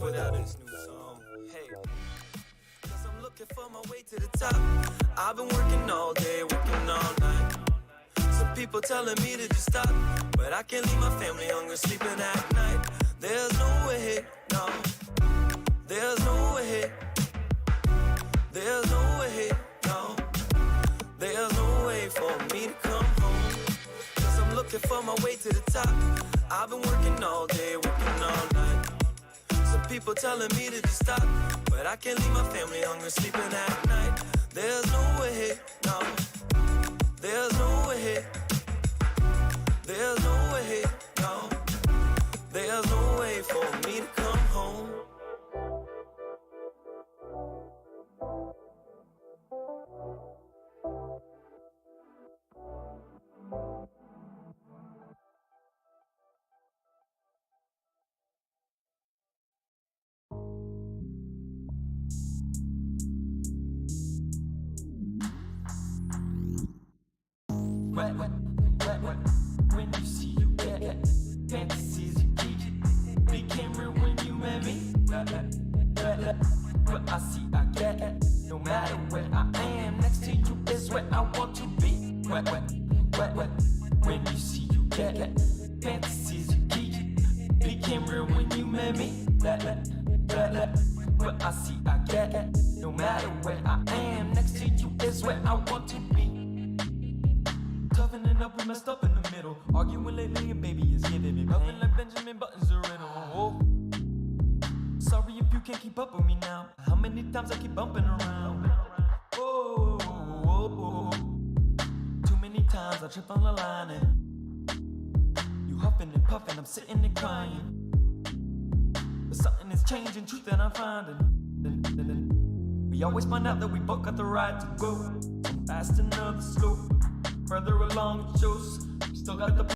put out this new song. Hey, cause I'm looking for my way to the top. I've been working all day, working all night. Some people telling me to just stop, but I can't leave my family hungry, sleeping at night. There's no way, no. There's no way. There's no way, no. There's no way for me to come home. Cause I'm looking for my way to the top. I've been working all day, working all night. Some people telling me to just stop, but I can't leave my family hungry, sleeping at night. There's no way, no. There's no way. There's no way, no. There's no way for me to come home. When you see you get fantasies you keep became real when you met me. What I see I get. No matter where I am, next to you is where I want to be. When you see you get fantasies you keep became real when you met me. What I see I get. No matter where I am, next to you is where I want to be. Toughening up, we messed up in the middle. Arguing lately, and baby is giving me pain. Like Benjamin Button's a riddle. Oh. Sorry if you can't keep up with me now. How many times I keep bumping around? Oh, oh, oh. Too many times I trip on the line and you huffing and puffing, I'm sitting and crying. But something is changing, truth that I'm finding. Then we always find out that we both got the right to go. Some fast and others slow. Further along it shows, still got the...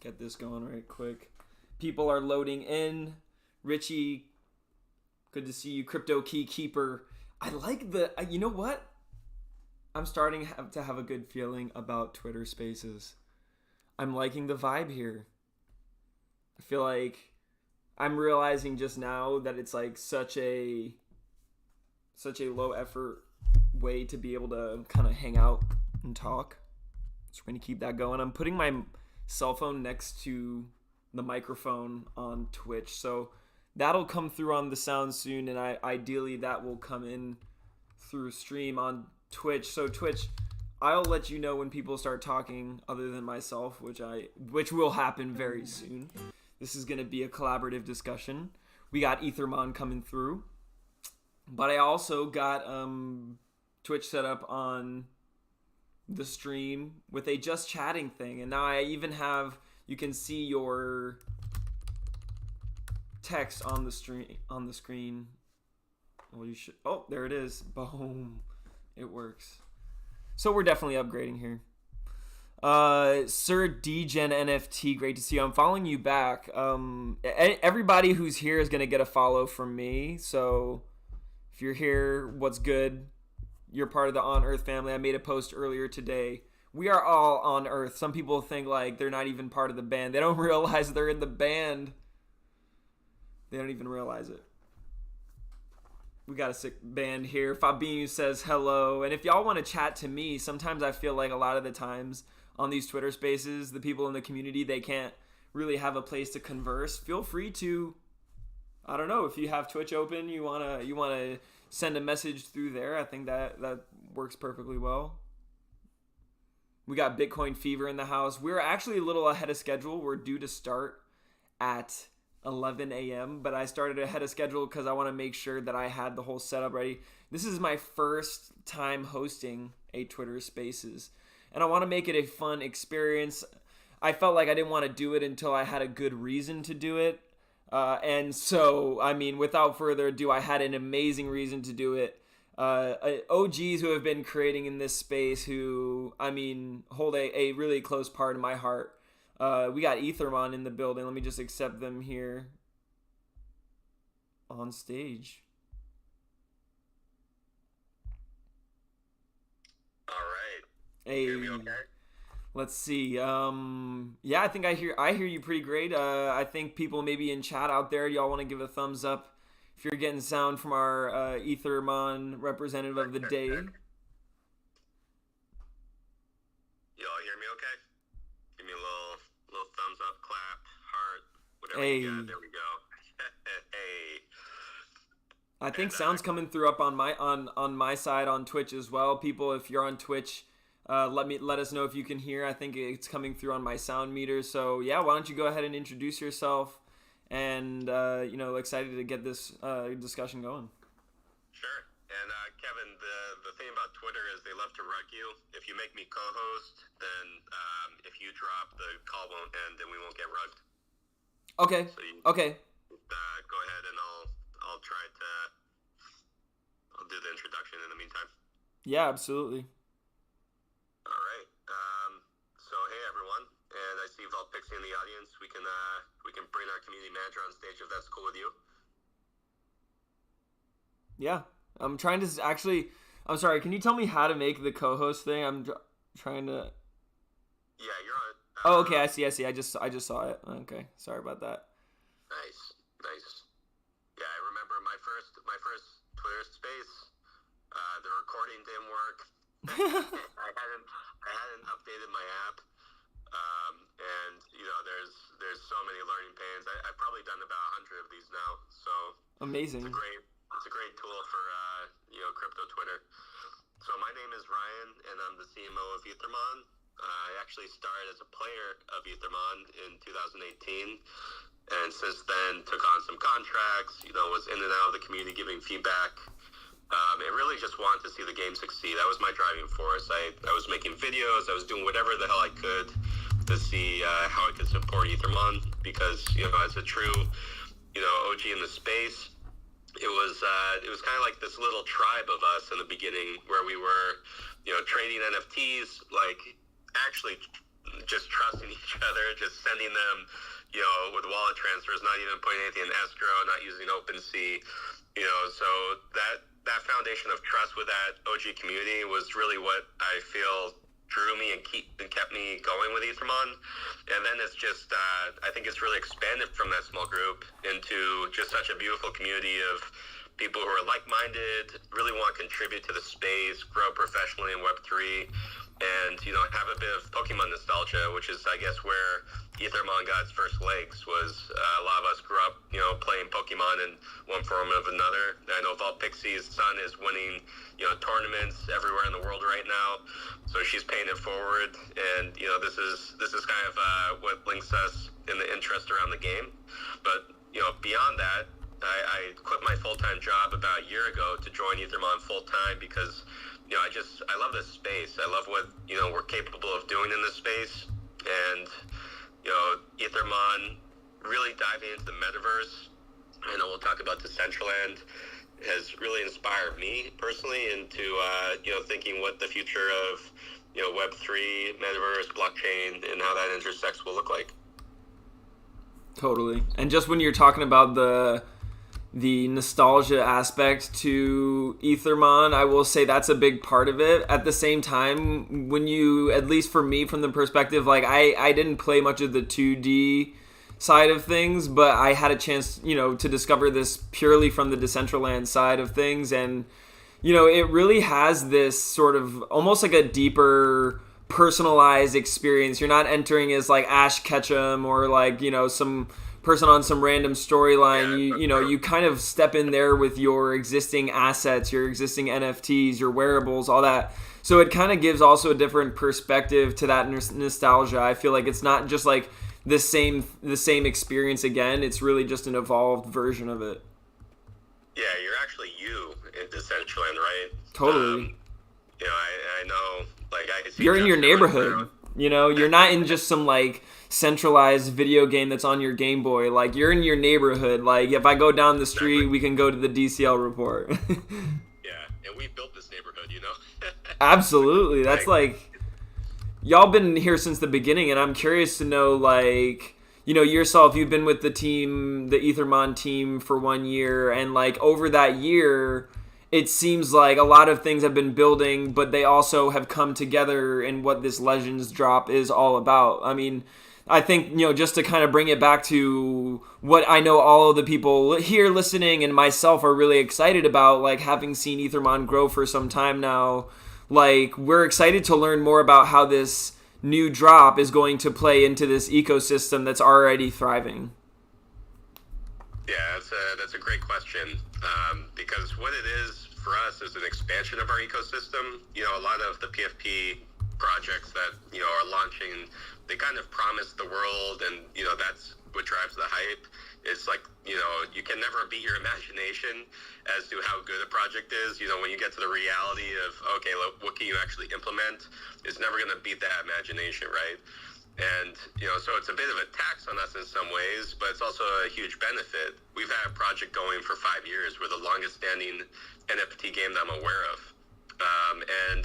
Get this going right quick. People are loading in. Richie, good to see you. Crypto Key Keeper. I like the... you know what? I'm starting to have a good feeling about Twitter Spaces. I'm liking the vibe here. I feel like I'm realizing just now that it's like such a low effort way to be able to kind of hang out and talk. So we're going to keep that going. I'm putting my cell phone next to the microphone on Twitch, so that'll come through on the sound soon, and ideally that will come in through stream on Twitch. So Twitch, I'll let you know when people start talking other than myself, which will happen very soon. This is going to be a collaborative discussion. We got ETHERMON coming through, but I also got Twitch set up on the stream with a just chatting thing, and now I even have, you can see your text on the screen. Well, you should, oh, there it is. Boom. It works. So we're definitely upgrading here. Sir DGen NFT, great to see you. I'm following you back. Everybody who's here is gonna get a follow from me, so if you're here, what's good? You're part of the On Earth family. I made a post earlier today. We are all on Earth. Some people think like they're not even part of the band. They don't realize they're in the band. They don't even realize it. We got a sick band here. Fabinho says hello. And if y'all want to chat to me, sometimes I feel like a lot of the times on these Twitter spaces, the people in the community, they can't really have a place to converse. Feel free to, I don't know, if you have Twitch open, you wanna send a message through there. I think that works perfectly well. We got Bitcoin Fever in the house. We're actually a little ahead of schedule. We're due to start at 11 a.m., but I started ahead of schedule because I want to make sure that I had the whole setup ready. This is my first time hosting a Twitter Spaces, and I want to make it a fun experience. I felt like I didn't want to do it until I had a good reason to do it. And so, I mean, without further ado, I had an amazing reason to do it. OGs who have been creating in this space who, I mean, hold a really close part in my heart. We got ETHERMON in the building. Let me just accept them here on stage. All right. Hey. Hear me okay? Let's see. Yeah, I think I hear you pretty great. I think people maybe in chat out there, y'all want to give a thumbs up if you're getting sound from our ETHERMON representative of the day. Y'all hear me okay? Give me a little thumbs up, clap, heart, whatever you got. There we go. Hey. I think sound's coming through up on my side on Twitch as well. People, if you're on Twitch, let us know if you can hear. I think it's coming through on my sound meter. So yeah, why don't you go ahead and introduce yourself? And excited to get this discussion going. Sure. And Kevin, the thing about Twitter is they love to rug you. If you make me co-host, then if you drop, the call won't end and we won't get rugged. Okay. So Okay. Go ahead and I'll try to. I'll do the introduction in the meantime. Yeah, absolutely. All right. So hey everyone, and I see Vault Pixie in the audience. We can bring our community manager on stage if that's cool with you. Yeah, I'm trying to actually. I'm sorry. Can you tell me how to make the co-host thing? I'm trying to. Yeah, you're on. Oh, okay. I see. I just saw it. Okay, sorry about that. Nice. Yeah, I remember my first Twitter space. The recording didn't work. I hadn't updated my app, and there's so many learning pains. I've probably done about 100 of these now. So Amazing. It's a great tool for crypto Twitter. So my name is Ryan, and I'm the CMO of ETHERMON. I actually started as a player of ETHERMON in 2018. And since then, took on some contracts, was in and out of the community giving feedback. And really just wanted to see the game succeed. That was my driving force. I was making videos. I was doing whatever the hell I could to see how I could support ETHERMON. Because, as a true, OG in the space, it was kind of like this little tribe of us in the beginning where we were, trading NFTs, like actually just trusting each other, just sending them, with wallet transfers, not even putting anything in escrow, not using OpenSea, so that foundation of trust with that OG community was really what I feel drew me and kept me going with ETHERMON. And then it's just, I think it's really expanded from that small group into just such a beautiful community of people who are like-minded, really want to contribute to the space, grow professionally in Web3, and, have a bit of Pokemon nostalgia, which is, I guess, where ETHERMON got its first legs, was a lot of us grew up, playing Pokemon in one form or another. I know Vault Pixie's son is winning, tournaments everywhere in the world right now, so she's paying it forward, and, this is kind of what links us in the interest around the game. But, beyond that, I quit my full-time job about a year ago to join ETHERMON full-time because, I love this space. I love what, we're capable of doing in this space. And, ETHERMON really diving into the Metaverse. I know we'll talk about Decentraland, has really inspired me personally into, thinking what the future of, Web3, Metaverse, blockchain, and how that intersects will look like. Totally. And just when you're talking about the nostalgia aspect to ETHERMON, I will say that's a big part of it. At the same time, when you, at least for me from the perspective, like I didn't play much of the 2D side of things, but I had a chance, to discover this purely from the Decentraland side of things. And, it really has this sort of almost like a deeper personalized experience. You're not entering as like Ash Ketchum or like, some person on some random storyline. You kind of step in there with your existing assets, your existing NFTs, your wearables, all that. So it kind of gives also a different perspective to that nostalgia. I feel like it's not just like the same experience again. It's really just an evolved version of it. Yeah, you're actually you in Decentraland, right? Totally. I know, like I see you're in your neighborhood. You're not in just some like centralized video game that's on your Game Boy. Like you're in your neighborhood. Like if I go down the street, we can go to the DCL report. Yeah, and we built this neighborhood, Absolutely. That's like y'all been here since the beginning, and I'm curious to know, like, yourself, you've been with the team, the ETHERMON team for 1 year, and like over that year, it seems like a lot of things have been building, but they also have come together in what this Legends drop is all about. I mean, I think, just to kind of bring it back to what I know all of the people here listening and myself are really excited about, like having seen ETHERMON grow for some time now, like we're excited to learn more about how this new drop is going to play into this ecosystem that's already thriving. Yeah, that's a great question, because what it is for us is an expansion of our ecosystem. A lot of the PFP projects that, are launching, they kind of promise the world, and, that's what drives the hype. It's like, you can never beat your imagination as to how good a project is. When you get to the reality of, okay, what can you actually implement, it's never going to beat that imagination, right? And, so it's a bit of a tax on us in some ways, but it's also a huge benefit. We've had a project going for 5 years. We're the longest standing NFT game that I'm aware of. And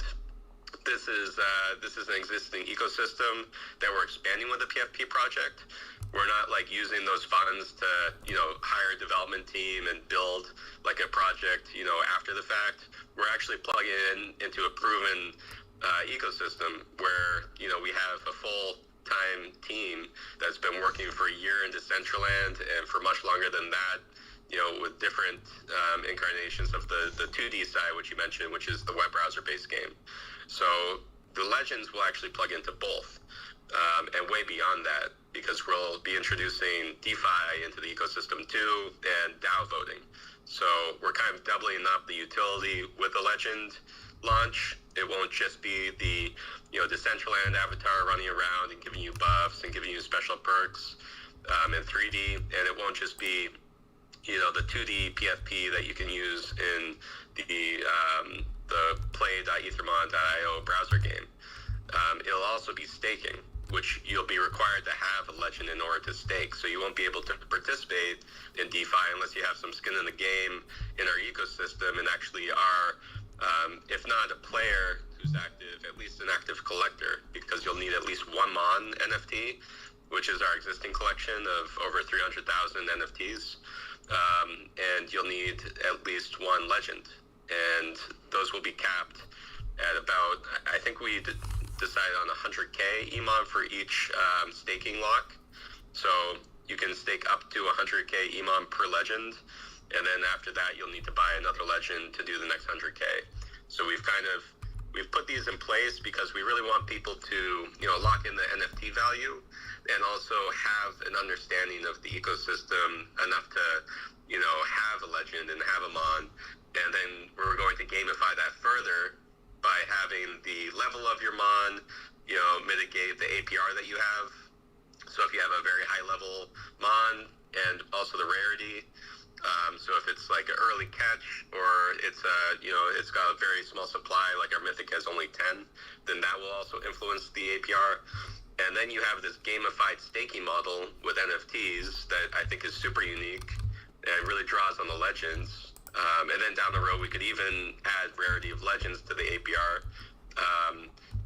this is an existing ecosystem that we're expanding with the PFP project. We're not like using those funds to, hire a development team and build like a project, after the fact. We're actually plugging into a proven ecosystem where, we have a full-time team that's been working for a year in Decentraland and for much longer than that, with different incarnations of the 2D side, which you mentioned, which is the web browser-based game. So the Legends will actually plug into both, and way beyond that, because we'll be introducing DeFi into the ecosystem too, and DAO voting. So we're kind of doubling up the utility with the Legend launch. It won't just be the Decentraland avatar running around and giving you buffs and giving you special perks in 3D, and it won't just be the 2D PFP that you can use in the play.ethermon.io browser game. It'll also be staking, which you'll be required to have a Legend in order to stake. So you won't be able to participate in DeFi unless you have some skin in the game in our ecosystem and actually are, if not a player who's active, at least an active collector, because you'll need at least one Mon NFT, which is our existing collection of over 300,000 NFTs. And you'll need at least one Legend. And those will be capped at about, I think we decided on 100K EMON for each staking lock. So you can stake up to 100K EMON per Legend, and then after that you'll need to buy another Legend to do the next 100K. So we've put these in place because we really want people to lock in the NFT value and also have an understanding of the ecosystem enough to have a Legend and have a Mon. And then we're going to gamify that further by having the level of your Mon, mitigate the APR that you have. So if you have a very high level Mon and also the rarity, so if it's like an early catch or it's it's got a very small supply, like our Mythic has only 10, then that will also influence the APR. And then you have this gamified staking model with NFTs that I think is super unique and really draws on the Legends. And then down the road, we could even add rarity of Legends to the APR.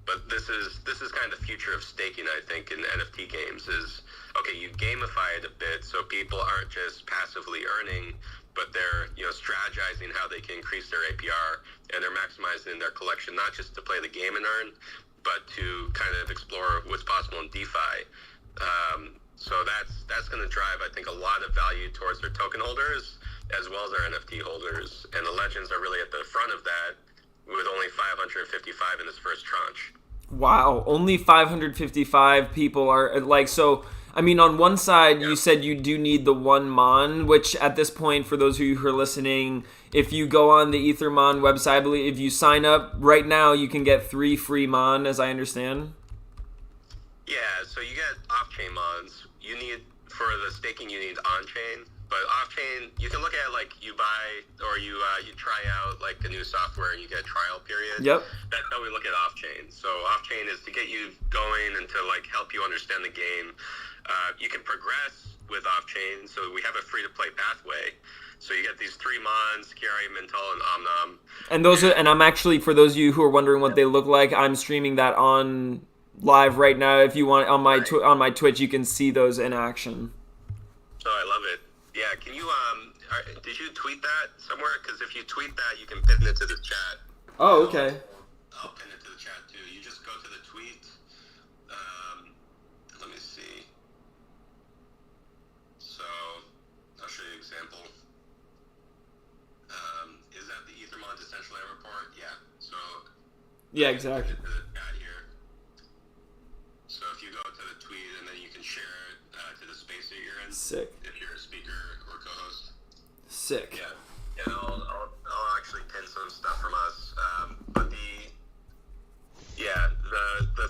But this is kind of the future of staking, I think, in NFT games is, okay, you gamify it a bit so people aren't just passively earning, but they're, strategizing how they can increase their APR, and they're maximizing their collection, not just to play the game and earn, but to kind of explore what's possible in DeFi. So that's going to drive, I think, a lot of value towards their token holders as well as our NFT holders. And the Legends are really at the front of that with only 555 in this first tranche. Wow, only 555 people are like, so I mean, on one side, you said you do need the one Mon, which at this point, for those of you who are listening, if you go on the EtherMon website, I believe if you sign up right now, you can get 3 free Mon, as I understand. Yeah, so you get off-chain Mons. You need, for the staking, you need on-chain. But off-chain, you can look at, like, you buy or you try out, like, the new software and you get a trial period. Yep. That's how we look at off-chain. So off-chain is to get you going and to, like, help you understand the game. You can progress with off-chain. So we have a free-to-play pathway. So you get these 3 Mons, Kiari, Mintal, and Omnom. And those are, and I'm actually, for those of you who are wondering what they look like, I'm streaming that on live right now. If you want, on my Twitch, you can see those in action. Oh, I love it. Yeah, can you, did you tweet that somewhere? Because if you tweet that, you can pin it to the chat. Oh, okay. I'll pin it to the chat too. You just go to the tweet. Let me see. So I'll show you an example. Is that the ETHERMON Decentraland report? Yeah. So Yeah, exactly. pin it to the chat here. So if you go to the tweet and then you can share it to the space that you're in. Sick. If you're a speaker or co-host. Sick. Yeah. Yeah, I'll actually pin some stuff from us. But the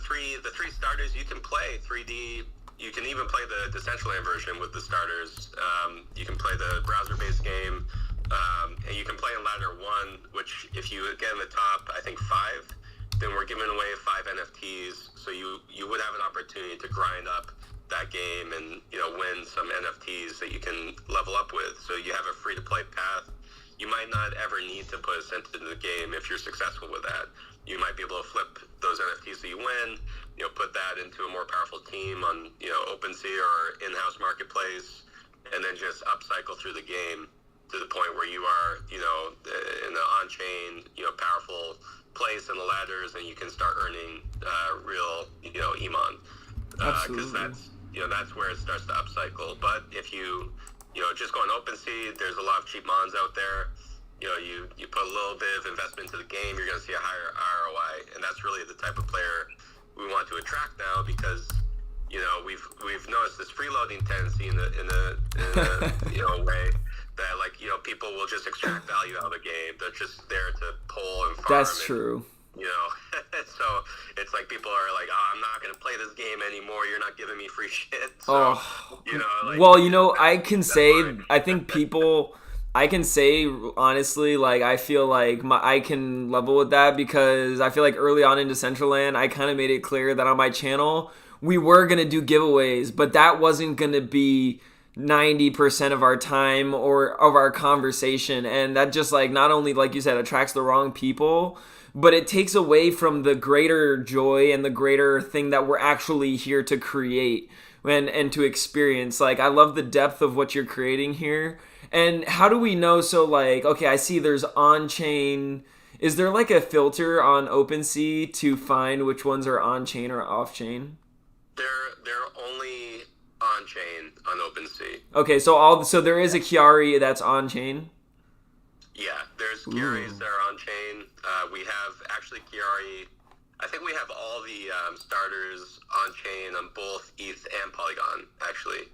three starters you can play 3D. You can even play the Decentraland version with the starters. You can play the browser-based game, and you can play in ladder 1, which if you get in the top, I think 5, then we're giving away 5 NFTs. So you would have an opportunity to grind up that game and win some NFTs that you can level up with. So you have a free-to-play path. You might not ever need to put a cent into the game if you're successful with that. You might be able to flip those NFTs that you win, put that into a more powerful team on, OpenSea or in-house marketplace, and then just upcycle through the game to the point where you are, in the on-chain, powerful place in the ladders, and you can start earning real, EMON. Because that's where it starts to upcycle. But if you just go on OpenSea, there's a lot of cheap mons out there. You put a little bit of investment into the game, you're going to see a higher ROI, and that's really the type of player we want to attract now, because we've noticed this freeloading tendency in a way that people will just extract value out of the game. They're just there to pull and farm. That's true. So it's like people are like, oh, I'm not going to play this game anymore. You're not giving me free shit. So, I can say, I think I can say honestly, like, I feel like I can level with that, because I feel like early on in Decentraland, I kind of made it clear that on my channel, we were going to do giveaways, but that wasn't going to be 90% of our time or of our conversation. And that just, like, not only, like you said, attracts the wrong people, but it takes away from the greater joy and the greater thing that we're actually here to create and to experience. Like, I love the depth of what you're creating here. And how do we know? So, like, okay, I see there's on-chain. Is there like a filter on OpenSea to find which ones are on-chain or off-chain? They're only on-chain on OpenSea. Okay, so there is a Chiari that's on-chain? Yeah, there's Chiaris that are on-chain. We have actually Chiari. I think we have all the starters on-chain on both ETH and Polygon, actually.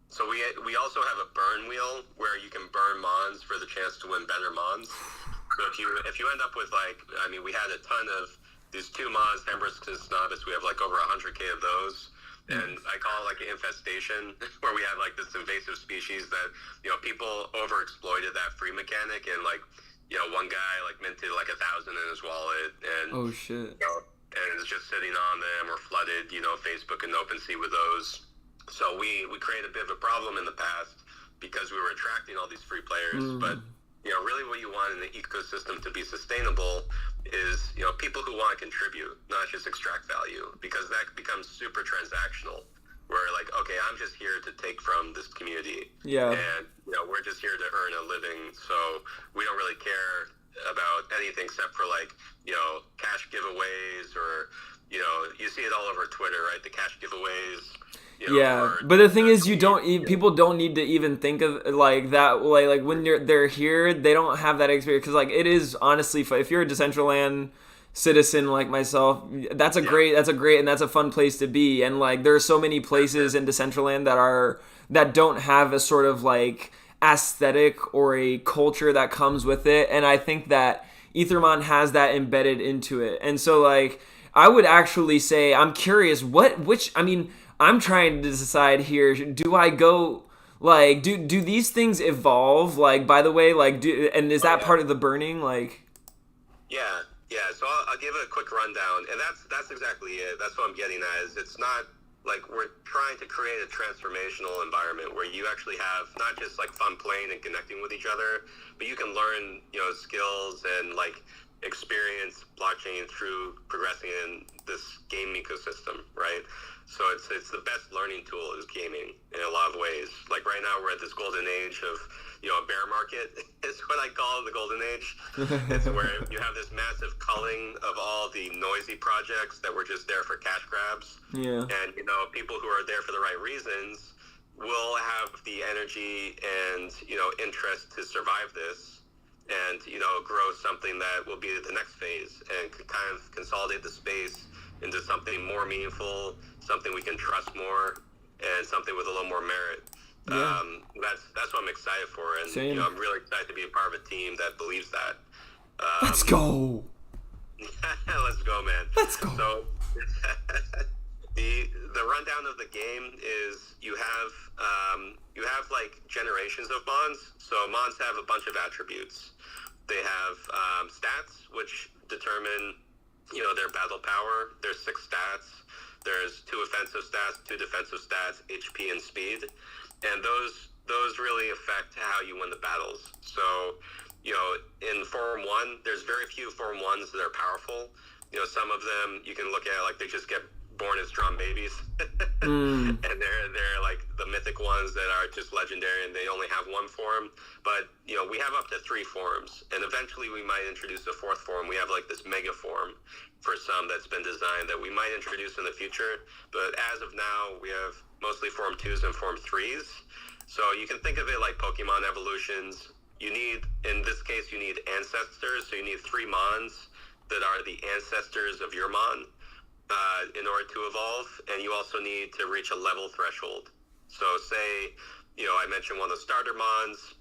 So we also have a burn wheel where you can burn mons for the chance to win better mons. So if you end up with, like, I mean, we had a ton of these 2 mons, Hembriscus Novice. We have like over 100K of those. And I call it like an infestation, where we have like this invasive species that, people overexploited that free mechanic, and like, one guy like minted like 1,000 in his wallet, and oh shit, and it's just sitting on them, or flooded, Facebook and OpenSea with those. So we created a bit of a problem in the past because we were attracting all these free players, but really what you want in the ecosystem to be sustainable is, people who want to contribute, not just extract value, because that becomes super transactional, where like, okay, I'm just here to take from this community. Yeah. And, we're just here to earn a living. So we don't really care about anything except for like, cash giveaways, or, you see it all over Twitter, right? The cash giveaways. But the thing is, people don't need to even think of like that. Like when they're here, they don't have that experience, because like it is honestly, if you're a Decentraland citizen like myself, that's a great and that's a fun place to be. And like there are so many places in Decentraland that don't have a sort of like aesthetic or a culture that comes with it. And I think that ETHERMON has that embedded into it. And so like I would actually say, I'm curious I'm trying to decide here, do I go, like, do these things evolve, like, by the way, like, and is that part of the burning, like? Yeah, so I'll give it a quick rundown, and that's exactly it. That's what I'm getting at, is it's not, like, we're trying to create a transformational environment where you actually have not just, like, fun playing and connecting with each other, but you can learn, skills and, like, experience blockchain through progressing in this game ecosystem, right? So it's the best learning tool is gaming in a lot of ways. Like right now we're at this golden age of, a bear market is what I call the golden age. It's where you have this massive culling of all the noisy projects that were just there for cash grabs. Yeah. And, people who are there for the right reasons will have the energy and, interest to survive this and, grow something that will be the next phase and kind of consolidate the space into something more meaningful, something we can trust more, and something with a little more merit. Yeah. That's what I'm excited for, and Same. I'm really excited to be a part of a team that believes that. Let's go. Let's go, man. Let's go. So the rundown of the game is you have like generations of mons. So mons have a bunch of attributes. They have stats, which determine their battle power. There's 6 stats. There's 2 offensive stats, 2 defensive stats, HP and speed, and those really affect how you win the battles. So, in Form 1, there's very few Form 1s that are powerful. Some of them you can look at like they just get born as drum babies, and they're like the mythic ones that are just legendary and they only have 1 form. But we have up to 3 forms, and eventually we might introduce a 4th form. We have like this mega form for some that's been designed that we might introduce in the future. But as of now, we have mostly Form 2s and Form 3s. So you can think of it like Pokemon evolutions. In this case, you need ancestors. So you need 3 mons that are the ancestors of your mon in order to evolve. And you also need to reach a level threshold. So say, I mentioned one of the starter mons.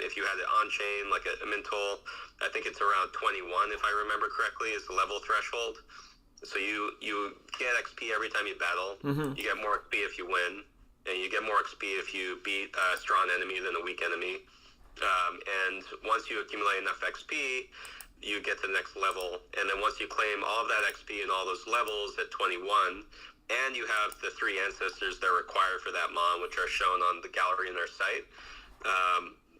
If you had it on-chain, like a Mintool, I think it's around 21, if I remember correctly, is the level threshold. So you get XP every time you battle. Mm-hmm. You get more XP if you win. And you get more XP if you beat a strong enemy than a weak enemy. And once you accumulate enough XP, you get to the next level. And then once you claim all of that XP and all those levels at 21, and you have the 3 ancestors that are required for that mon, which are shown on the gallery in their site,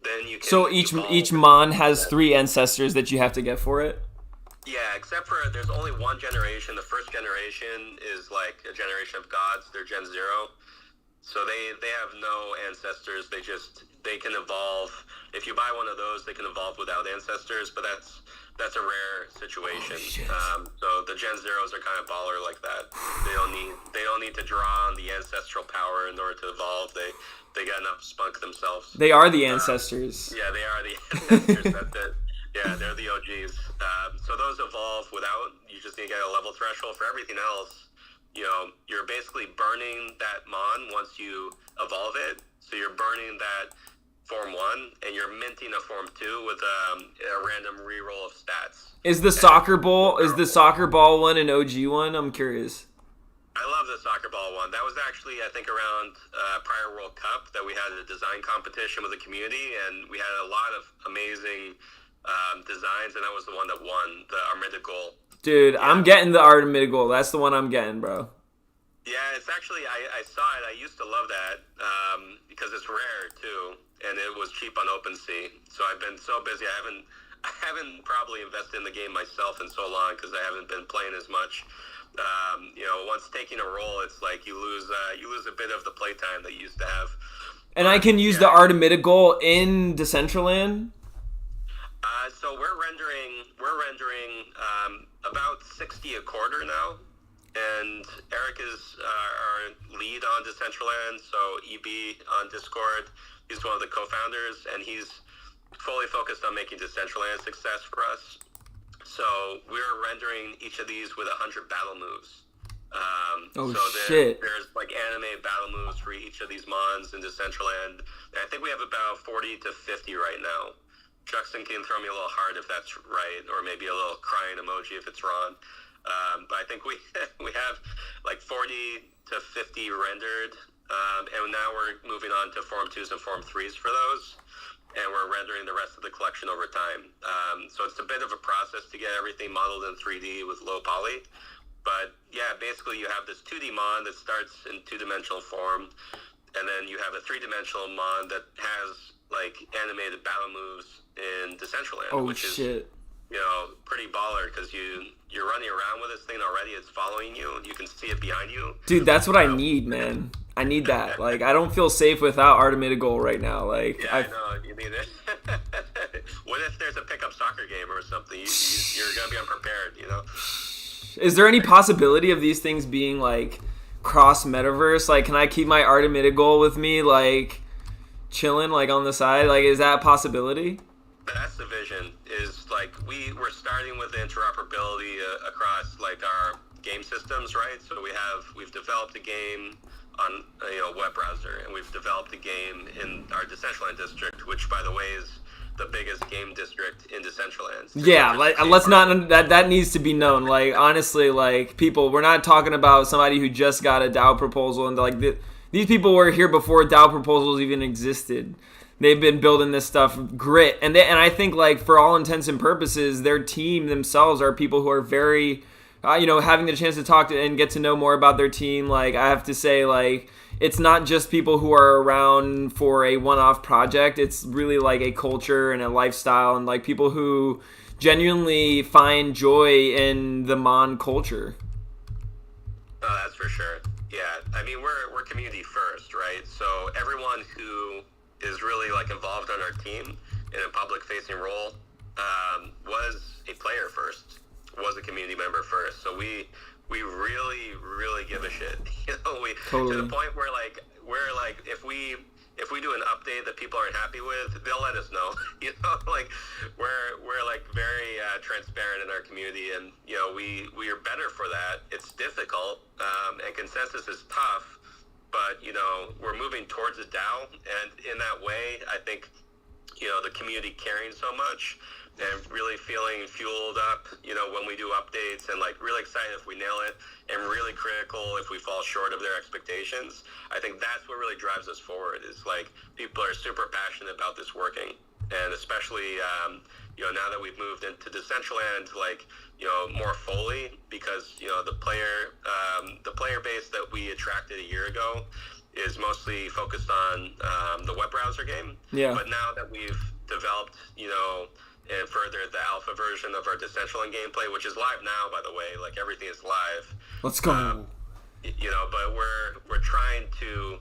then you can... So each mon has 3 ancestors that you have to get for it? Yeah, except for there's only 1 generation. The first generation is like a generation of gods. They're Gen 0. So they have no ancestors. They can evolve. If you buy one of those, they can evolve without ancestors, but that's a rare situation. So the Gen Zeros are kind of baller like that. They don't need to draw on the ancestral power in order to evolve. They got enough spunk themselves. They are the ancestors. Yeah, they are the ancestors. That's it. Yeah, they're the OGs. So those evolve without. You just need to get a level threshold. For everything else, you're basically burning that mon once you evolve it. So you're burning that Form 1, and you're minting a Form 2 with a random reroll of stats. Is the soccer ball one an OG one? I'm curious. I love the soccer ball one. That was actually, I think, around prior World Cup that we had a design competition with the community, and we had a lot of amazing designs, and that was the one that won, the Armida goal. Dude, yeah. I'm getting the Armida goal. That's the one I'm getting, bro. Yeah, it's actually, I saw it. I used to love that because it's rare, too, and it was cheap on OpenSea. So I've been so busy. I haven't probably invested in the game myself in so long because I haven't been playing as much. Once taking a role, it's like you lose a bit of the playtime that you used to have. And I can use the Artemida goal in Decentraland? So we're rendering about 60 a quarter now. And Eric is our lead on Decentraland, so EB on Discord. He's one of the co-founders, and he's fully focused on making Decentraland a success for us. So we're rendering each of these with 100 battle moves. There's like anime battle moves for each of these mons in Decentraland. And I think we have about 40 to 50 right now. Juxon can throw me a little heart if that's right, or maybe a little crying emoji if it's wrong. But I think we have like 40 to 50 rendered, and now we're moving on to Form 2s and Form 3s for those, and we're rendering the rest of the collection over time. So it's a bit of a process to get everything modeled in 3D with low poly. But yeah, basically you have this 2D mon that starts in 2-dimensional form, and then you have a 3-dimensional mon that has like animated battle moves in Decentraland, which is pretty pretty baller because you're running around with this thing already. It's following you. You can see it behind you. Dude, that's what I need, man. I need that. Like, I don't feel safe without Artemida Goal right now. Like, yeah, I know. You need it. What if there's a pickup soccer game or something? You're going to be unprepared, you know? Is there any possibility of these things being, like, cross Metaverse? Like, can I keep my Artemida Goal with me, like, chilling, like, on the side? Like, is that a possibility? That's the vision. Is like we're starting with interoperability across like our game systems, right? So we've developed a game on web browser, and we've developed a game in our Decentraland district, which by the way is the biggest game district in Decentraland. Yeah, like, let's not that needs to be known. Like, honestly, like, people, we're not talking about somebody who just got a DAO proposal, and like these people were here before DAO proposals even existed. They've been building this stuff, grit, and I think, like, for all intents and purposes, their team themselves are people who are very, having the chance to talk to and get to know more about their team. Like, I have to say, like, it's not just people who are around for a one-off project. It's really like a culture and a lifestyle, and like people who genuinely find joy in the Mon culture. Oh, that's for sure. Yeah, I mean, we're community first, right? So everyone who is really like involved on our team in a public facing role was a player first, was a community member first. So we really give a shit. Totally. To the point where we're like if we do an update that people aren't happy with, they'll let us know. Like we're like very transparent in our community, and we are better for that. It's difficult, and consensus is tough. But, we're moving towards a DAO, and in that way, I think, the community caring so much and really feeling fueled up, when we do updates, and, like, really excited if we nail it, and really critical if we fall short of their expectations. I think that's what really drives us forward, is, like, people are super passionate about this working, and especially, now that we've moved into Decentraland, like, more fully, because, the player base that we attracted a year ago is mostly focused on the web browser game. Yeah. But now that we've developed, and further the alpha version of our Decentraland gameplay, which is live now, by the way, like everything is live. Let's go. But we're trying to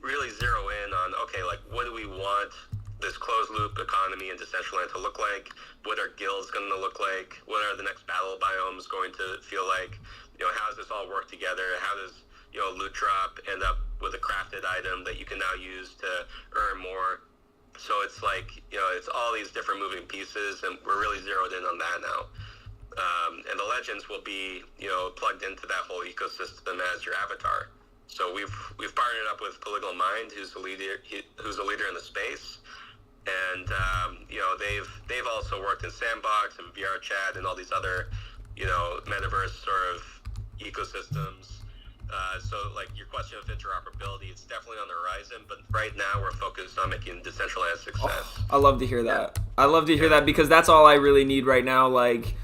really zero in on, okay, like, what do we want this closed loop economy in Decentraland to look like? What are guilds going to look like? What are the next battle biomes going to feel like? How does this all work together? How does loot drop end up with a crafted item that you can now use to earn more? So it's like it's all these different moving pieces, and we're really zeroed in on that now. And the legends will be plugged into that whole ecosystem as your avatar. So we've partnered up with Polygonal Mind, who's a leader in the space. And they've also worked in Sandbox and VR Chat and all these other Metaverse sort of ecosystems. So like your question of interoperability, it's definitely on the horizon. But right now we're focused on making Decentraland a success. Oh, I love to hear that. I love to hear that, because that's all I really need right now. Like,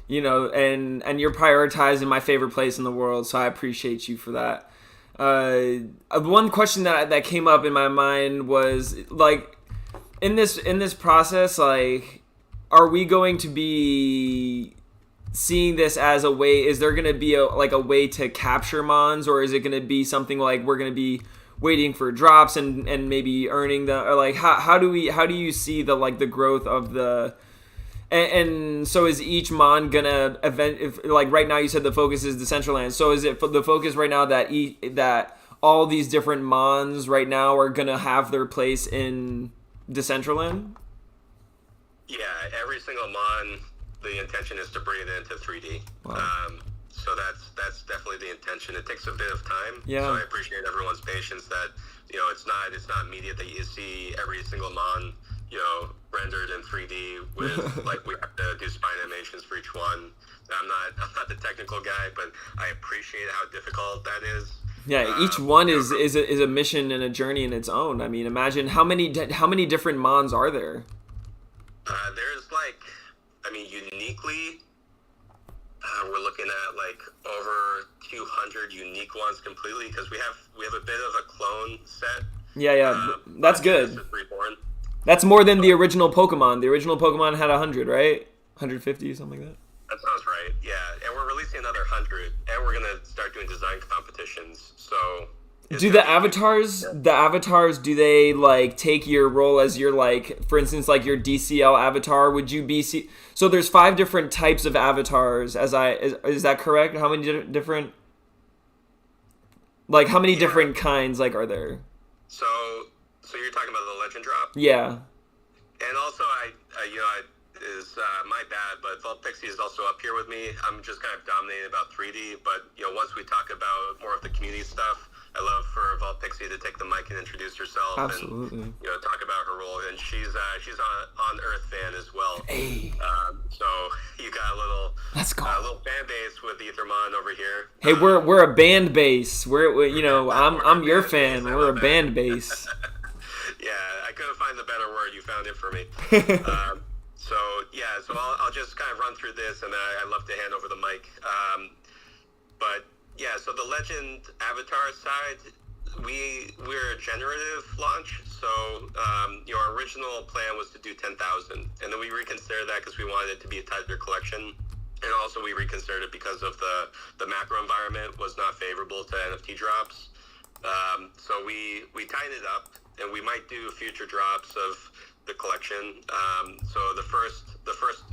and you're prioritizing my favorite place in the world, so I appreciate you for that. One question that came up in my mind was, like, in this process, like, are we going to be seeing this as a way? Is there going to be a way to capture mons, or is it going to be something like we're going to be waiting for drops and maybe earning the, or like how do you see the growth of the, and so is each mon gonna if like right now you said the focus is Decentraland, so is it the focus right now that all these different mons right now are gonna have their place in Decentraland? Yeah, every single mon, the intention is to bring it into 3D. Wow. So that's definitely the intention. It takes a bit of time. Yeah. So I appreciate everyone's patience that it's not immediate that you see every single mon rendered in 3D with like we have to do spine animations for each one. I'm not the technical guy, but I appreciate how difficult that is. Yeah, each one is a mission and a journey in its own. I mean, imagine how many different mons are there? There's uniquely, we're looking at like over 200 unique ones completely, because we have a bit of a clone set. Yeah, that's good. Reborn. That's more than the original Pokemon. The original Pokemon had 100, right? 150, something like that. Right. Yeah, and we're releasing another 100, and we're gonna start doing design competitions. So. Do the avatars, do they like take your role as your, like, for instance, like your DCL avatar? Would you be so there's 5 different types of avatars, is that correct? How many different different kinds like are there? So you're talking about the legend drop? Yeah. And also my bad, but Vault Pixie is also up here with me. I'm just kind of dominated about 3D, but once we talk about more of the community stuff, I love for Vault Pixie to take the mic and introduce herself. Absolutely. And talk about her role. And she's on Earth fan as well. Hey. So you got a little little fan base with ETHERMON over here. Hey, we're a band base. I'm your fan. We're a band base. Yeah, I couldn't find the better word. You found it for me. So I'll just kind of run through this, and I'd love to hand over the mic. But yeah, so the Legend Avatar side, we're a generative launch. So our original plan was to do 10,000, and then we reconsidered that because we wanted it to be a tighter collection. And also we reconsidered it because of the macro environment was not favorable to NFT drops. So we tightened it up, and we might do future drops of the collection. So the first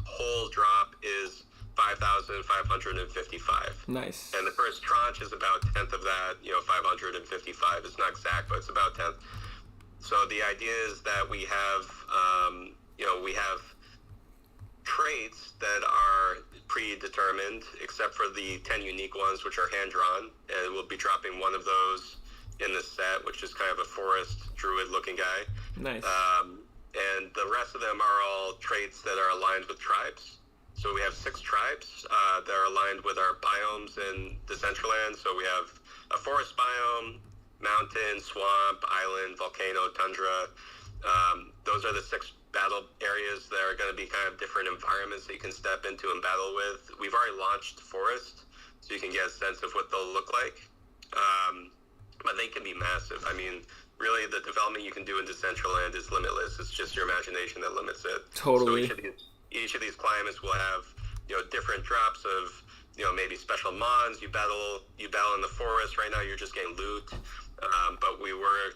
whole drop is 5,555. Nice. And the first tranche is about 1/10 of that, 555. It's not exact, but it's about 1/10. So the idea is that we have traits that are predetermined, except for the 10 unique ones, which are hand-drawn. And we'll be dropping one of those in the set, which is kind of a forest druid-looking guy. Nice. And the rest of them are all traits that are aligned with tribes. So we have 6 tribes that are aligned with our biomes in Decentraland. So we have a forest biome, mountain, swamp, island, volcano, tundra. Those are the 6 battle areas that are going to be kind of different environments that you can step into and battle with. We've already launched forest, so you can get a sense of what they'll look like. But they can be massive. I mean, really, the development you can do in Decentraland is limitless. It's just your imagination that limits it. Totally. So each of these climates will have, different drops of, maybe special mons. You battle in the forest. Right now, you're just getting loot. But we were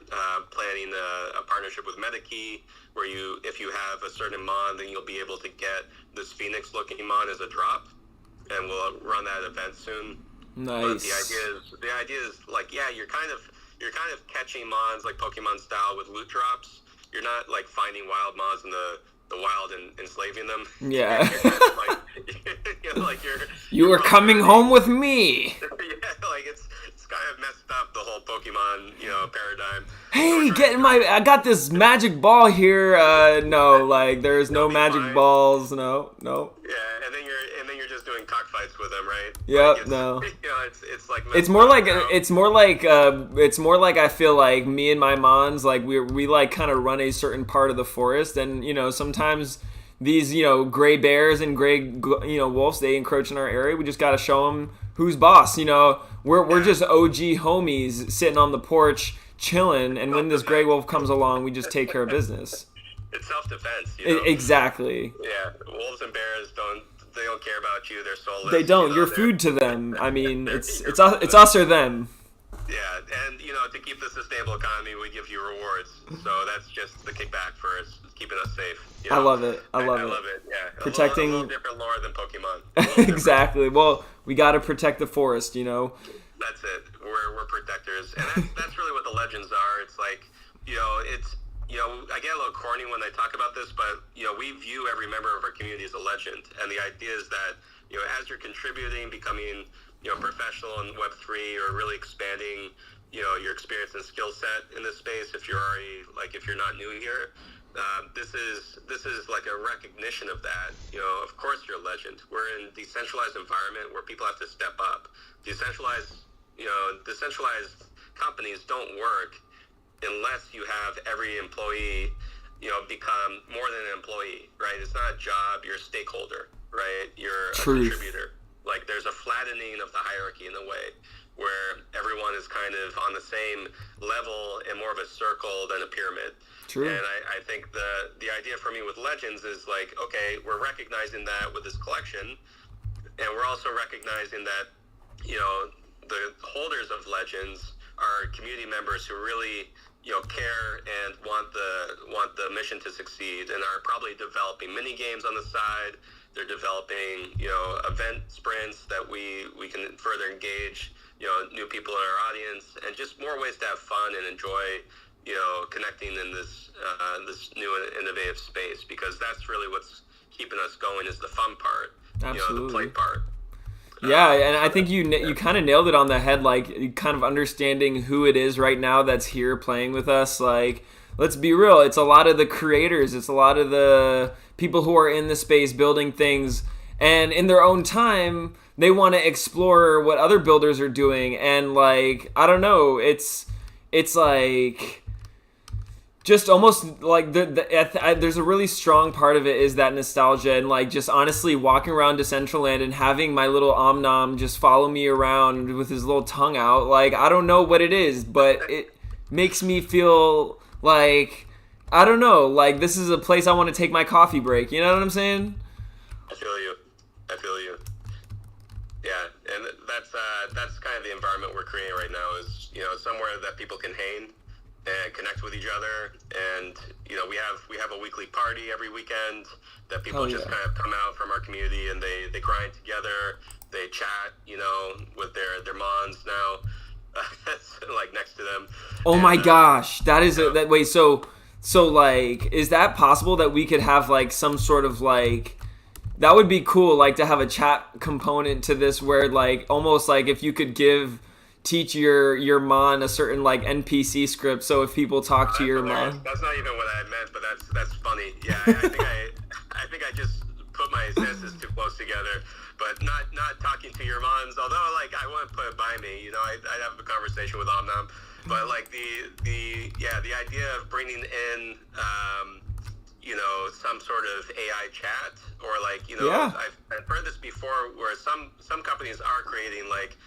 planning a partnership with MetaKey, where if you have a certain mon, then you'll be able to get this Phoenix-looking mon as a drop, and we'll run that event soon. Nice. But the idea is like, yeah, you're kind of catching mons like Pokemon style with loot drops. You're not like finding wild mons in the wild and enslaving them. Yeah. You are coming home with me. Yeah, like it's kind of messed up, the whole Pokemon paradigm. Hey, I got this magic ball here. No, like there's no magic balls. No. Yeah, and then you're just doing cockfights with them, right? Yep. Like no. It's like it's more like I feel like me and my mons, like we like kind of run a certain part of the forest, and sometimes these gray bears and gray wolves, they encroach in our area. We just got to show them who's boss. We're just OG homies sitting on the porch chilling, and when this gray wolf comes along, we just take care of business. It's self-defense. Exactly. Yeah, wolves and bears don't care about you. They're soulless. They don't. You're food to them. I mean, it's us or them. Yeah, and to keep the sustainable economy, we give you rewards. So that's just the kickback for us, keeping us safe. I love it. I love it. Yeah, protecting a little different lore than Pokemon. Exactly. Well, we got to protect the forest. That's it. We're protectors, and that's really what the legends are. It's like it's. I get a little corny when I talk about this, but, we view every member of our community as a legend. And the idea is that, as you're contributing, becoming, professional in Web3, or really expanding, your experience and skill set in this space, if you're not new here, this is like a recognition of that. Of course you're a legend. We're in a decentralized environment where people have to step up. Decentralized companies don't work unless you have every employee, become more than an employee, right? It's not a job, you're a stakeholder, right? You're a contributor. Like, there's a flattening of the hierarchy in a way, where everyone is kind of on the same level and more of a circle than a pyramid. True. And I think the idea for me with Legends is like, okay, we're recognizing that with this collection. And we're also recognizing that, you know, the holders of Legends are community members who really, you know, care and want the mission to succeed, and are probably developing mini games on the side. They're developing, you know, event sprints that we can further engage, you know, new people in our audience, and just more ways to have fun and enjoy, you know, connecting in this new and innovative space, because that's really what's keeping us going, is the fun part. Absolutely. You know, the play part. Yeah, and I think you kind of nailed it on the head, like kind of understanding who it is right now that's here playing with us. Like, let's be real, it's a lot of the creators, it's a lot of the people who are in the space building things, and in their own time, they want to explore what other builders are doing, and like, I don't know, it's like... just almost like there's a really strong part of it is that nostalgia, and like just honestly walking around Decentraland and having my little Omnom just follow me around with his little tongue out. Like, I don't know what it is, but it makes me feel like, I don't know, like this is a place I want to take my coffee break. You know what I'm saying? I feel you. Yeah, and that's kind of the environment we're creating right now, is, you know, somewhere that people can hang and connect with each other. And, you know, we have a weekly party every weekend that people just kind of come out from our community, and they grind together, they chat, you know, with their mons now that's like next to them. Oh, and, my gosh, that is that way. So like, is that possible that we could have like some sort of like, that would be cool, like to have a chat component to this, where like almost like if you could teach your mon a certain like NPC script, so if people talk to your mon. That's not even what I meant, but that's funny. Yeah, I think I just put my sentences too close together, but not talking to your mons. Although like I wouldn't put it by me, you know, I'd have a conversation with Omnom, but like the idea of bringing in you know, some sort of AI chat, or like, you know, I've heard this before, where some companies are creating like,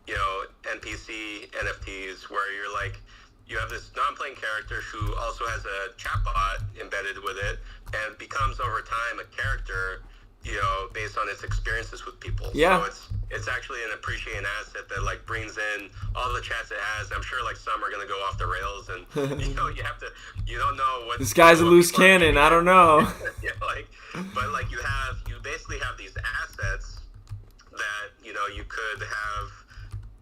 you know, NPC NFTs, where you're like, you have this non-playing character who also has a chatbot embedded with it, and becomes over time a character, you know, based on its experiences with people. Yeah. So it's actually an appreciating asset that like brings in all the chats it has. I'm sure like some are gonna go off the rails, and you know, you don't know what this guy's a loose cannon. I don't know. Yeah, but you basically have these assets that, you know, you could have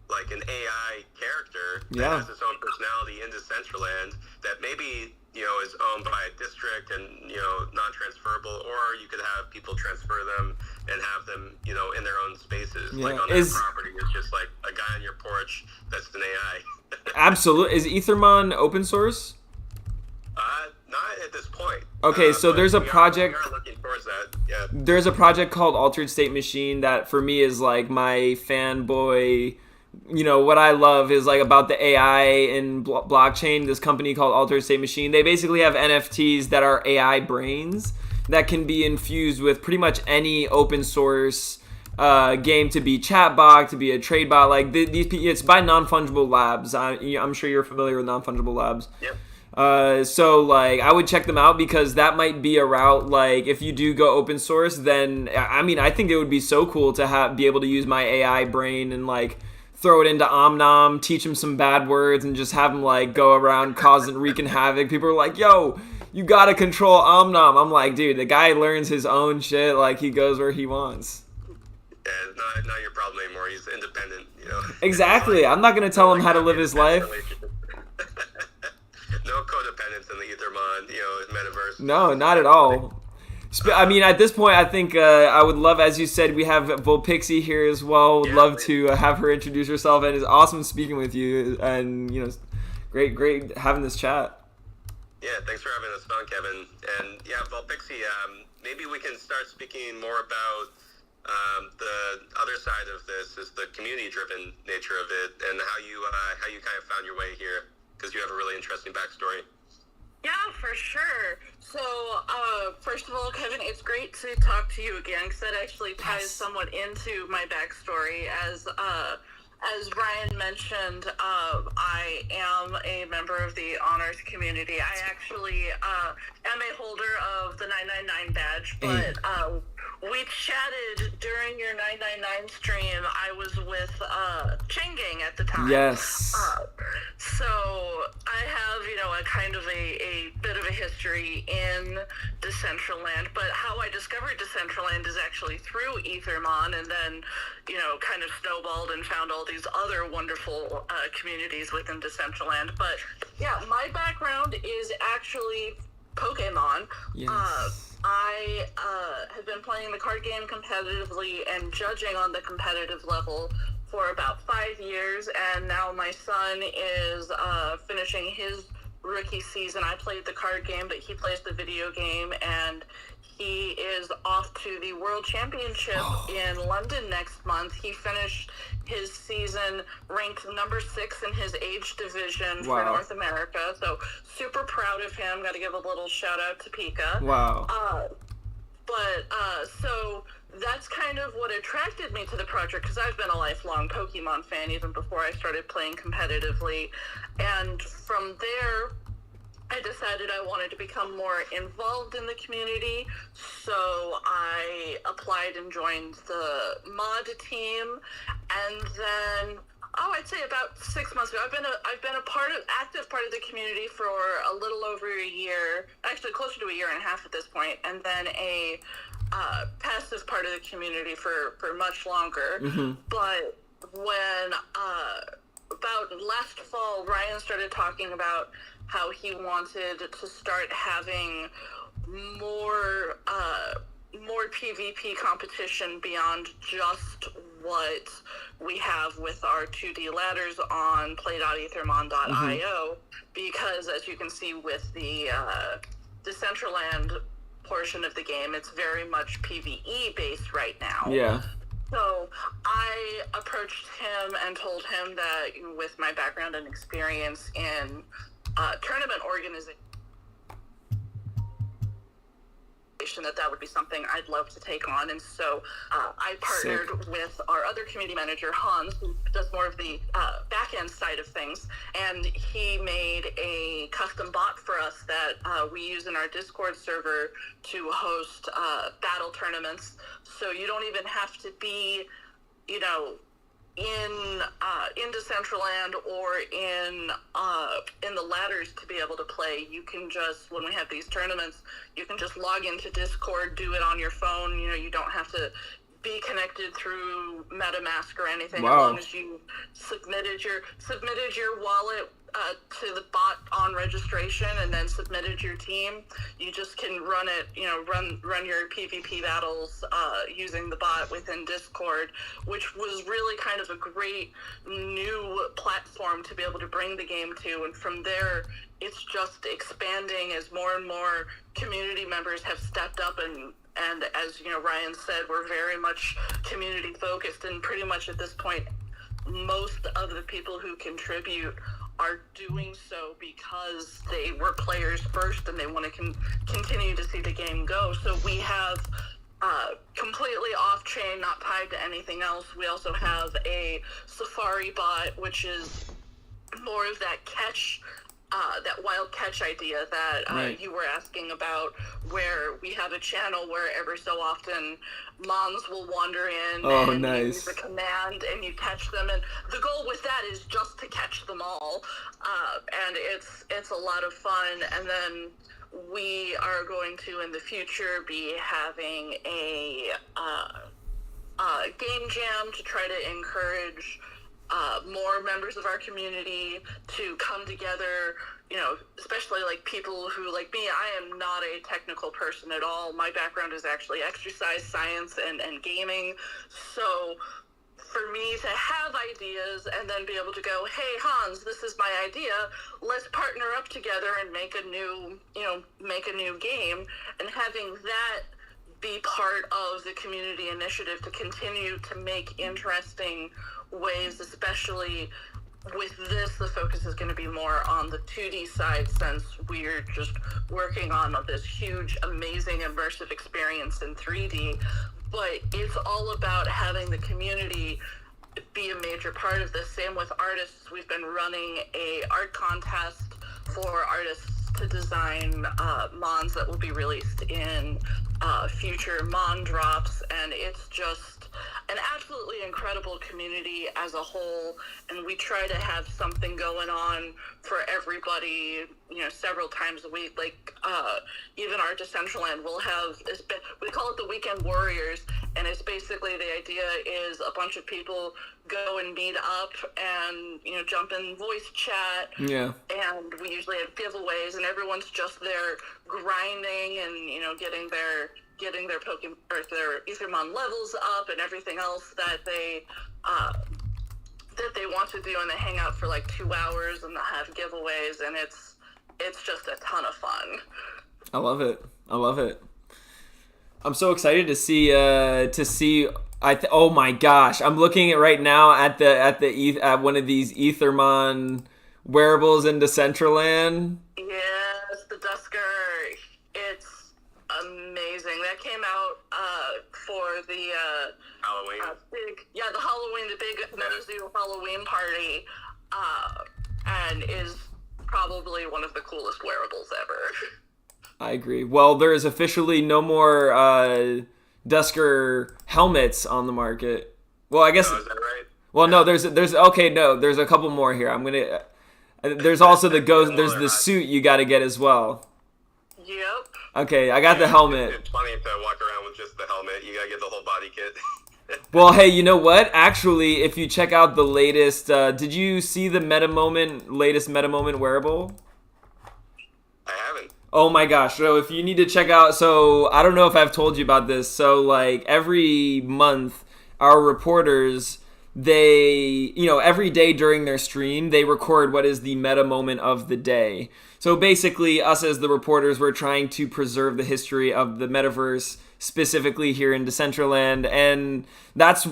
like an AI character that has its own personality in Decentraland, that maybe, you know, is owned by a district and, you know, non-transferable, or you could have people transfer them and have them, you know, in their own spaces, like on their property. It's just like a guy on your porch that's an AI. Absolutely. Is ETHERMON open source? Not at this point. Okay, so there's a project. We are looking towards that. Yeah. There's a project called Altered State Machine that for me is like my fanboy. You know, what I love is like about the AI and blockchain. This company called Altered State Machine, they basically have NFTs that are AI brains that can be infused with pretty much any open source game, to be chatbot, to be a trade bot. Like these, it's by Non-Fungible Labs. I'm sure you're familiar with Non-Fungible Labs. Yep. So like I would check them out, because that might be a route. Like if you do go open source, then I mean, I think it would be so cool to be able to use my AI brain and like throw it into Omnom, teach him some bad words, and just have him like go around causing wreaking havoc. People are like, yo, you gotta control Omnom. I'm like, dude, the guy learns his own shit. Like, he goes where he wants. Yeah, it's not your problem anymore. He's independent, you know. Exactly. I'm not gonna tell him how to live his life. No codependence in the ETHERMON, you know, Metaverse. No, not at all. I mean, at this point, I think I would love, as you said, we have Volpixie here as well. Would love to have her introduce herself, and it's awesome speaking with you, and, you know, great having this chat. Yeah, thanks for having us on, Kevin. And yeah, Volpixie, maybe we can start speaking more about the other side of this, is the community-driven nature of it, and how you kind of found your way here, because you have a really interesting backstory. Yeah, for sure. So, first of all, Kevin, it's great to talk to you again, because that actually ties somewhat into my backstory. As Ryan mentioned, I am a member of the honors community. I actually am a holder of the 999 badge, but we chatted during your 999 stream. I was with Changing at the time. Yes. So I have, a kind of a bit of a history in Decentraland, but how I discovered Decentraland is actually through ETHERMON, and then, kind of snowballed and found all these other wonderful communities within Decentraland. But yeah, my background is actually Pokemon. Yes. I have been playing the card game competitively and judging on the competitive level for about 5 years, and now my son is finishing his rookie season. I played the card game, but he plays the video game, and he is off to the World Championship in London next month. He finished his season ranked number 6 in his age division for North America. So super proud of him. Got to give a little shout out to Pika. Wow. So that's kind of what attracted me to the project, because I've been a lifelong Pokemon fan even before I started playing competitively. And from there, I decided I wanted to become more involved in the community, so I applied and joined the mod team, and then I'd say about 6 months ago, I've been a active part of the community for a little over a year, actually closer to a year and a half at this point, and then a passive part of the community for much longer. Mm-hmm. But when about last fall, Ryan started talking about how he wanted to start having more PvP competition beyond just what we have with our 2D ladders on play.ethermon.io, because as you can see with the Decentraland portion of the game, it's very much PvE based right now. Yeah. So I approached him and told him that with my background and experience in tournament organization, that would be something I'd love to take on. And so I partnered with our other community manager, Hans, who does more of the back-end side of things, and he made a custom bot for us that we use in our Discord server to host battle tournaments. So you don't even have to be, in Decentraland or in the ladders to be able to play. You can just, when we have these tournaments, you can just log into Discord, do it on your phone. You don't have to be connected through MetaMask or anything. As long as you submitted your wallet to the bot on registration and then submitted your team, you just can run it, run your PvP battles using the bot within Discord, which was really kind of a great new platform to be able to bring the game to. And from there, it's just expanding as more and more community members have stepped up, and as Ryan said, we're very much community focused, and pretty much at this point, most of the people who contribute are doing so because they were players first and they want to continue to see the game go. So we have completely off-chain, not tied to anything else. We also have a Safari bot, which is more of that catch, that wild catch idea that you were asking about, where we have a channel where every so often Mons will wander in and use a command and you catch them, and the goal with that is just to catch them all, and it's a lot of fun. And then we are going to in the future be having a game jam to try to encourage more members of our community to come together, especially like people who, like me, I am not a technical person at all. My background is actually exercise science and gaming. So for me to have ideas and then be able to go, hey, Hans, this is my idea. Let's partner up together and make a new game, and having that be part of the community initiative to continue to make interesting waves, especially with this, the focus is going to be more on the 2D side, since we're just working on this huge, amazing, immersive experience in 3D. But it's all about having the community be a major part of this. Same with artists. We've been running a art contest for artists to design Mons that will be released in future Mon drops, and it's just an absolutely incredible community as a whole, and we try to have something going on for everybody, several times a week. Like, even our Decentraland will have, we call it the Weekend Warriors, and it's basically, the idea is a bunch of people go and meet up and, jump in voice chat. Yeah. And we usually have giveaways, and everyone's just there grinding and, getting their Pokemon or their ETHERMON levels up and everything else that they want to do, and they hang out for like 2 hours and they have giveaways, and it's just a ton of fun. I love it. I'm so excited to see oh my gosh, I'm looking at right now at one of these ETHERMON wearables in Decentraland. Yes, the Dusker. It's amazing. That came out for the Halloween. The Halloween, the big MetaZoo Halloween party, and is probably one of the coolest wearables ever. I agree. Well, there is officially no more Dusker helmets on the market. Well, I guess. Oh, is that right? Well, no. There's a couple more here. I'm gonna. There's also the ghost. There's the suit you got to get as well. Yep. Okay, I got the helmet. It's funny to walk around with just the helmet. You gotta get the whole body kit. Well, hey, you know what? Actually, if you check out the latest, did you see the latest Meta Moment wearable? I haven't. Oh my gosh. So if you need to check out, so I don't know if I've told you about this. So like every month, our reporters, they, every day during their stream, they record what is the meta moment of the day. So basically, us as the reporters, we're trying to preserve the history of the Metaverse, specifically here in Decentraland. And that's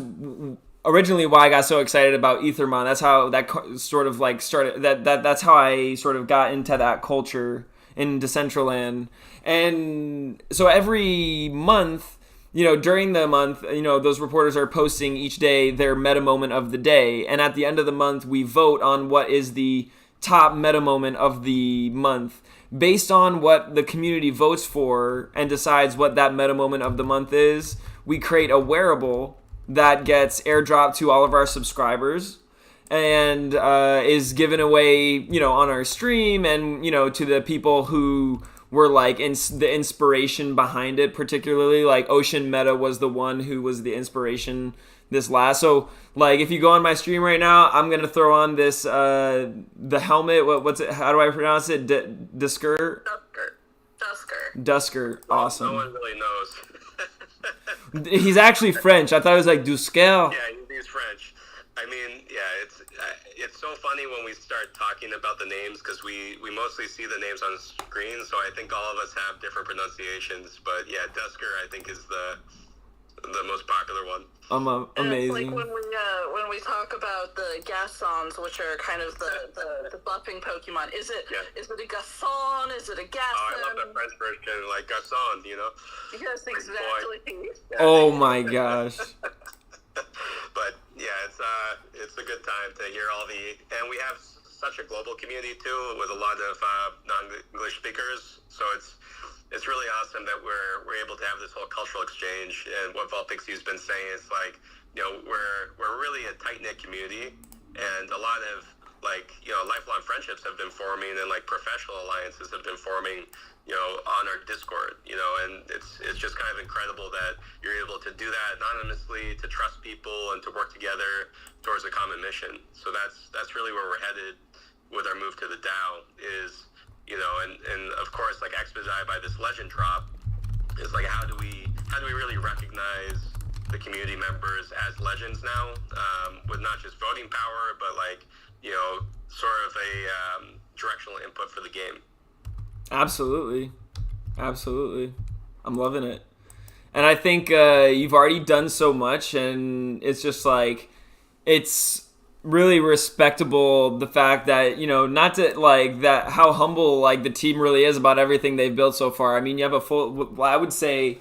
originally why I got so excited about ETHERMON. That's how that sort of like started, that's how I sort of got into that culture in Decentraland. And so every month, during the month, those reporters are posting each day their meta moment of the day. And at the end of the month, we vote on what is the top meta moment of the month. Based on what the community votes for and decides what that meta moment of the month is, we create a wearable that gets airdropped to all of our subscribers and is given away, on our stream and, to the people who were like the inspiration behind it. Particularly like Ocean Meta was the one who was the inspiration this last. So like if you go on my stream right now, I'm gonna throw on this the helmet. What's it? How do I pronounce it? Dusker. Awesome. No one really knows. He's actually French. I thought it was like Dusker. Yeah, he's French. I mean, yeah, it's so funny when we start talking about the names because we mostly see the names on the screen, so I think all of us have different pronunciations. But yeah, Dusker I think is the most popular one. Amazing. It's like when we talk about the Gasons, which are kind of the buffing Pokemon. Is it a Gason? Is it a Gason? Oh, I love the French version, like Garçon, Yes, exactly. Oh my gosh. But yeah, it's a good time to hear and we have such a global community too, with a lot of non-English speakers. So it's really awesome that we're able to have this whole cultural exchange. And what Vulpixie's been saying is like, we're really a tight-knit community, and a lot of lifelong friendships have been forming, and like professional alliances have been forming, on our Discord, and it's just kind of incredible that you're able to do that anonymously, to trust people and to work together towards a common mission. So that's really where we're headed with our move to the DAO is, and of course, like expedited by this legend drop is like, how do we really recognize the community members as legends now, with not just voting power, but like, sort of a directional input for the game. Absolutely. I'm loving it. And I think you've already done so much, and it's just like, it's really respectable, the fact that, not to like that, how humble like the team really is about everything they've built so far. I mean, you have a full, I would say,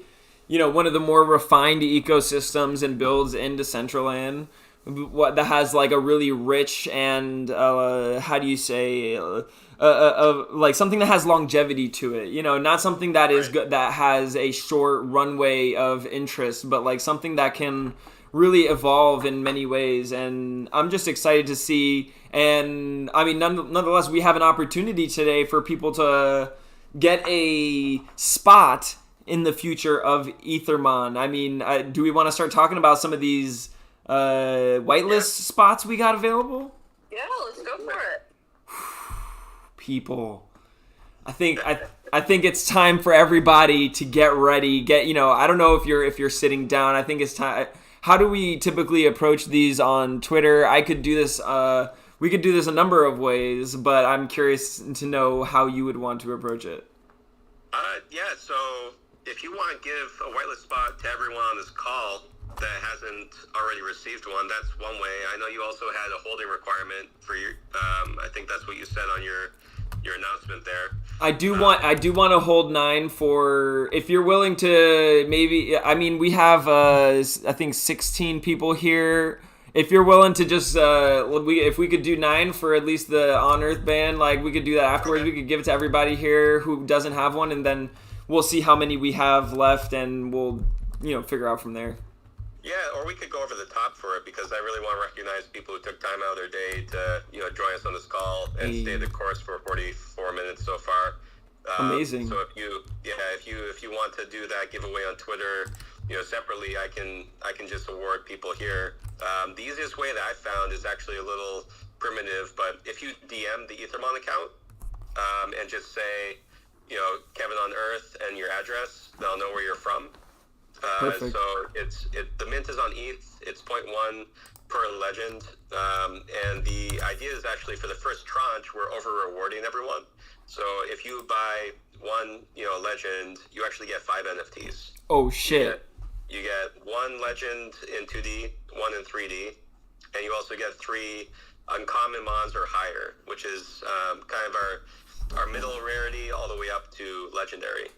one of the more refined ecosystems and builds in Decentraland, what that has like a really rich and how do you say like something that has longevity to it, not something that is good, that has a short runway of interest, but like something that can really evolve in many ways. And I'm just excited to see. And I mean, nonetheless, we have an opportunity today for people to get a spot in the future of ETHERMON. I mean, do we want to start talking about some of these whitelist spots we got available? Yeah, let's go for it. People, I think it's time for everybody to get ready. I don't know if you're sitting down. I think it's time. How do we typically approach these on Twitter? I could do this. We could do this a number of ways, but I'm curious to know how you would want to approach it. So if you want to give a whitelist spot to everyone on this call that hasn't already received one, that's one way. I know you also had a holding requirement for your. I think that's what you said on your announcement there. I do want to hold 9 for, if you're willing to, maybe. I mean, we have I think 16 people here. If you're willing to just if we could do 9 for at least the On Earth band, like we could do that afterwards. Okay. We could give it to everybody here who doesn't have one, and then we'll see how many we have left, and we'll figure out from there. Yeah, or we could go over the top for it, because I really want to recognize people who took time out of their day to join us on this call and stay the course for 44 minutes so far. Amazing. So if you want to do that giveaway on Twitter, separately, I can just award people here. The easiest way that I found is actually a little primitive, but if you DM the ETHERMON account and just say, Kevin on Earth and your address, they'll know where you're from. Perfect. So the mint is on ETH. It's 0.1 per legend, and the idea is actually for the first tranche, we're over rewarding everyone. So if you buy one, legend, you actually get 5 NFTs. Oh shit! You get 1 legend in 2D, 1 in 3D, and you also get 3 uncommon mons or higher, which is kind of our middle rarity all the way up to legendary.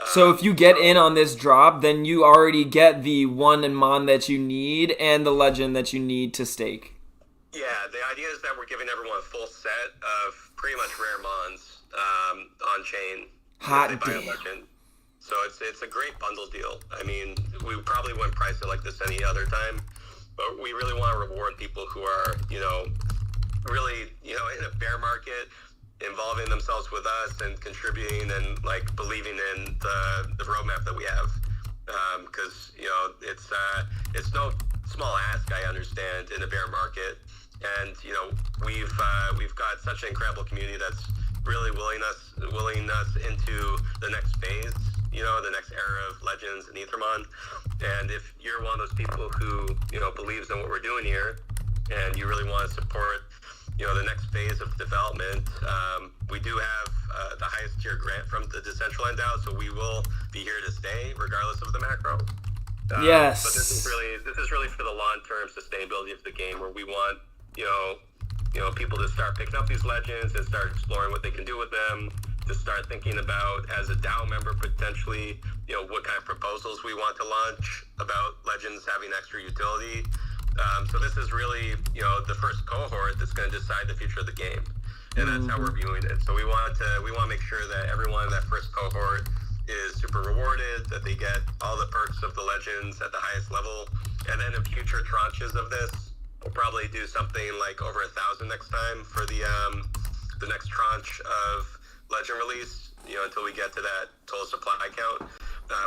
So if you get in on this drop, then you already get the 1 in mon that you need and the legend that you need to stake. Yeah, the idea is that we're giving everyone a full set of pretty much rare mons on chain. Hot if they buy a legend. So it's a great bundle deal. I mean, we probably wouldn't price it like this any other time, but we really want to reward people who are, really, in a bear market, involving themselves with us and contributing and like believing in the roadmap that we have, because it's no small ask, I understand, in a bear market, and we've got such an incredible community that's really willing us into the next phase, the next era of Legends and ETHERMON. And if you're one of those people who believes in what we're doing here and you really want to support the next phase of development, we do have the highest tier grant from the Decentraland DAO, so we will be here to stay regardless of the macro. Yes. But this is really for the long-term sustainability of the game, where we want people to start picking up these legends and start exploring what they can do with them, to start thinking about, as a DAO member potentially, what kind of proposals we want to launch about legends having extra utility. So this is really, the first cohort that's going to decide the future of the game, and that's how we're viewing it. So we want to make sure that everyone in that first cohort is super rewarded, that they get all the perks of the legends at the highest level, and then in future tranches of this, we'll probably do something like over 1,000 next time for the next tranche of legend release. Until we get to that total supply count,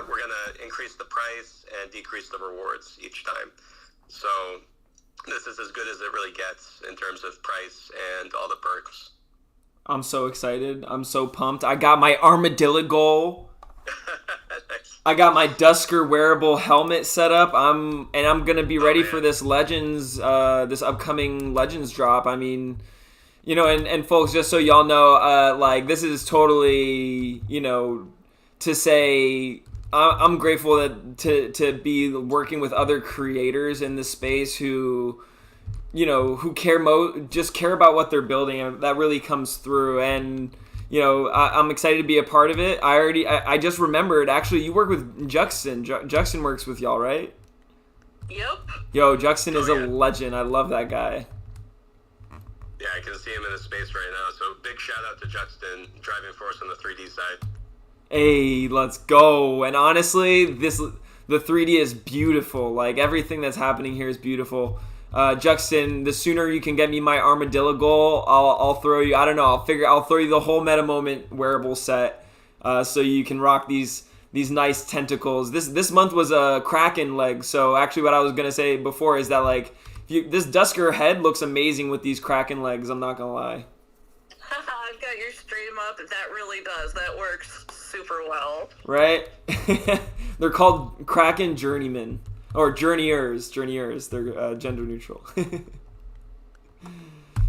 we're going to increase the price and decrease the rewards each time. So this is as good as it really gets in terms of price and all the perks. I'm so excited. I'm so pumped. I got my armadillo goal. Nice. I got my Dusker wearable helmet set up. I'm gonna be ready for this Legends, this upcoming Legends drop. I mean, and folks, just so y'all know, this is totally, to say, I'm grateful to be working with other creators in this space who, who care about what they're building, and that really comes through. And I'm excited to be a part of it. I just remembered, actually, you work with Juxon. Juxon works with y'all, right? Yep. Yo, Juxton is a yeah. legend. I love that guy. Yeah, I can see him in his space right now. So big shout out to Juxton, driving force on the 3D side. Hey, let's go. And honestly, the 3D is beautiful. Like, everything that's happening here is beautiful. Juxton, the sooner you can get me my armadillo goal, I'll throw you. I don't know. I'll throw you the whole Meta Moment wearable set, so you can rock these nice tentacles. This month was a Kraken leg. So actually, what I was gonna say before is that, like, this Dusker head looks amazing with these Kraken legs. I'm not gonna lie. I've got your straight 'em up. That really does. That works super well. Right? They're called Kraken Journeymen. Or Journeyers. They're gender neutral.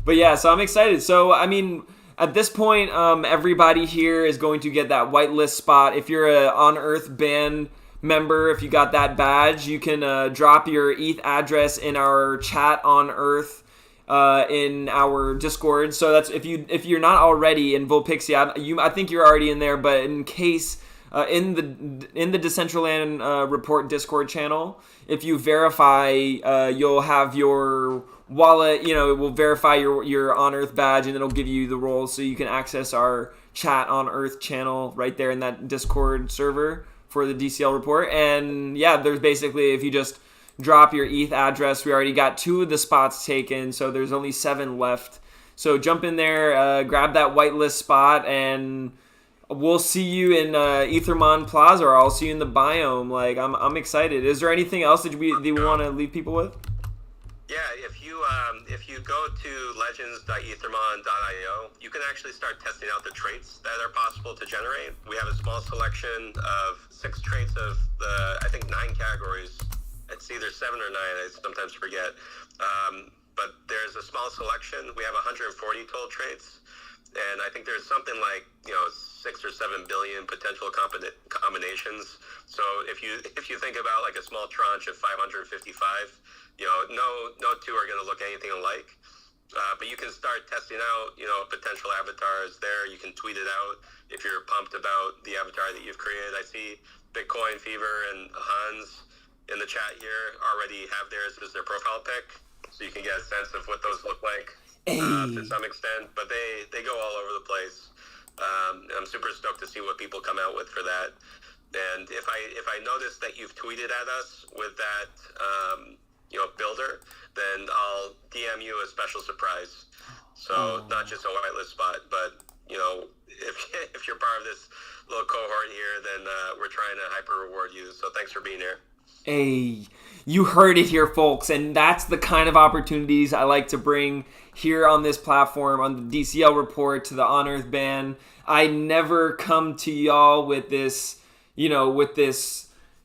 But yeah, so I'm excited. So, I mean, at this point, everybody here is going to get that whitelist spot. If you're a On Earth band member, if you got that badge, you can drop your ETH address in our chat on Earth in our Discord. So that's if you're not already in Volpixie, I think you're already in there. But in case in the Decentraland report Discord channel, if you verify, you'll have your wallet. You know, it will verify your On Earth badge, and it'll give you the roles, so you can access our chat on Earth channel right there in that Discord server for the DCL report. And yeah, there's basically, if you just drop your ETH address, we already got 2 of the spots taken, so there's only 7 left. So jump in there, grab that whitelist spot, and we'll see you in ETHERMON Plaza, or I'll see you in the biome. Like, I'm excited. Is there anything else that we want to leave people with? Yeah, if you go to legends.ethermon.io, you can actually start testing out the traits that are possible to generate. We have a small selection of 6 traits of the, I think, 9 categories. It's either 7 or 9, I sometimes forget. But there's a small selection. We have 140 total traits. And I think there's something like, 6 or 7 billion potential combinations. So if you think about like a small tranche of 555, no 2 are going to look anything alike. But you can start testing out, potential avatars there. You can tweet it out if you're pumped about the avatar that you've created. I see Bitcoin Fever and Hans in the chat here already have theirs as their profile pic, so you can get a sense of what those look like to some extent. But they go all over the place. I'm super stoked to see what people come out with for that. And if I notice that you've tweeted at us with that builder, then I'll DM you a special surprise. So not just a whitelist spot, but if you're part of this little cohort here, then we're trying to hyper reward you. So thanks for being here. Hey, you heard it here, folks, and that's the kind of opportunities I like to bring here on this platform, on the DCL report, to the On Earth band. I never come to y'all with this,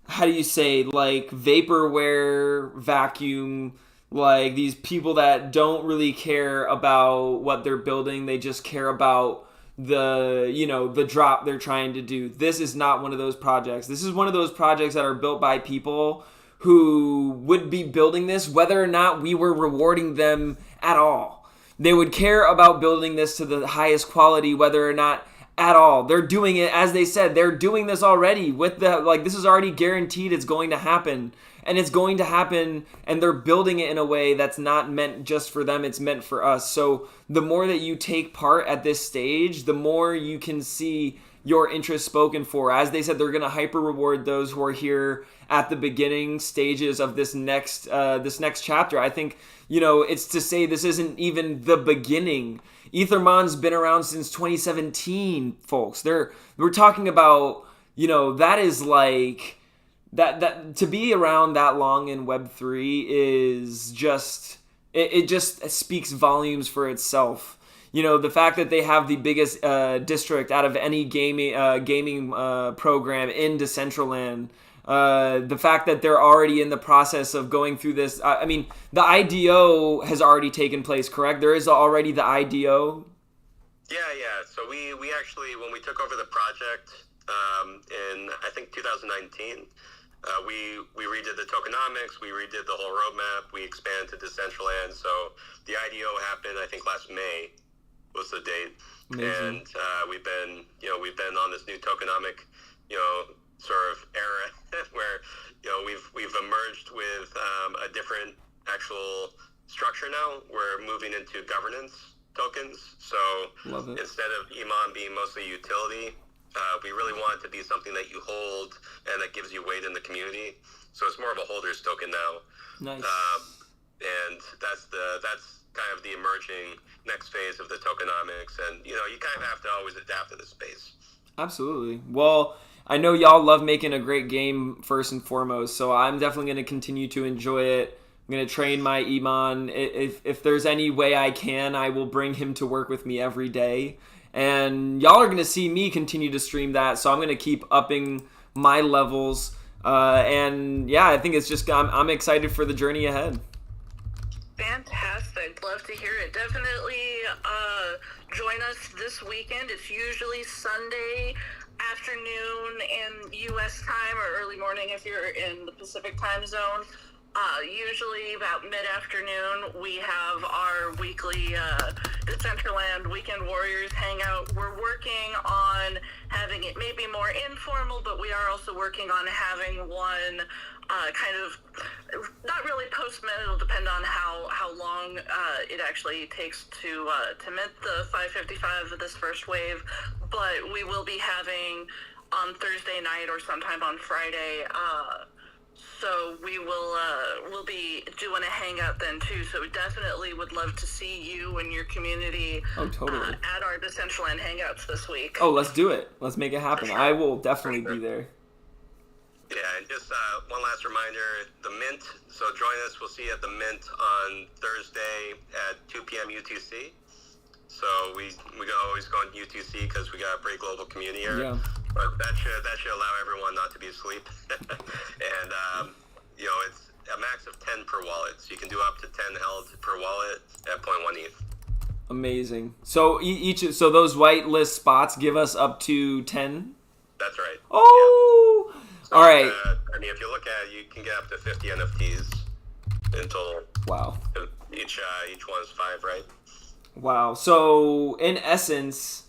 how do you say, like, vaporware vacuum, like these people that don't really care about what they're building. They just care about the drop they're trying to do. This is not one of those projects. This is one of those projects that are built by people who would be building this whether or not we were rewarding them at all. They would care about building this to the highest quality whether or not at all. They're doing it, as they said, they're doing this already with this is already guaranteed it's going to happen. And it's going to happen, and they're building it in a way that's not meant just for them, it's meant for us. So the more that you take part at this stage, the more you can see your interest spoken for. As they said, they're going to hyper reward those who are here at the beginning stages of this next chapter. I think, it's to say this isn't even the beginning. ETHERMON's been around since 2017, folks. We're talking about, that is like... That to be around that long in Web3 is just it just speaks volumes for itself. The fact that they have the biggest district out of any gaming program in Decentraland. The fact that they're already in the process of going through this. I mean, the IDO has already taken place, correct? There is already the IDO. Yeah. So we actually, when we took over the project in I think 2019. We redid the tokenomics, we redid the whole roadmap, we expanded to Decentraland. So the IDO happened, I think last May was the date. Amazing. And we've been on this new tokenomic, sort of era where we've emerged with a different actual structure now. We're moving into governance tokens. So instead of Iman being mostly utility, we really want it to be something that you hold and that gives you weight in the community. So it's more of a holder's token now. Nice. And that's kind of the emerging next phase of the tokenomics. And, you kind of have to always adapt to the space. Absolutely. Well, I know y'all love making a great game first and foremost, so I'm definitely going to continue to enjoy it. I'm going to train my Iman. If there's any way I can, I will bring him to work with me every day. And y'all are going to see me continue to stream that, so I'm going to keep upping my levels. And yeah, I think it's just, I'm excited for the journey ahead. Fantastic. Love to hear it. Definitely join us this weekend. It's usually Sunday afternoon in U.S. time, or early morning if you're in the Pacific time zone. Usually about mid-afternoon, we have our weekly Decentraland Weekend Warriors hangout. We're working on having it maybe more informal, but we are also working on having one kind of, not really post-mint, it'll depend on how long it actually takes to mint the 555 of this first wave, but we will be having on Thursday night or sometime on Friday, so we'll be doing a hangout then too. So we definitely would love to see you and your community at our Decentraland hangouts this week. Oh, let's do it. Let's make it happen. I will definitely be there. Yeah, and just one last reminder, the Mint, so join us, we'll see you at the Mint on Thursday at 2 p.m. UTC. So we always go on UTC because we got a pretty global community here. Yeah. But that should allow everyone not to be asleep. And, it's a max of 10 per wallet. So you can do up to 10 held per wallet at 0.1 ETH. Amazing. So so those whitelist spots give us up to 10? That's right. Oh! Yeah. So, all right. If you look at it, you can get up to 50 NFTs in total. Wow. Each one's 5, right? Wow. So in essence,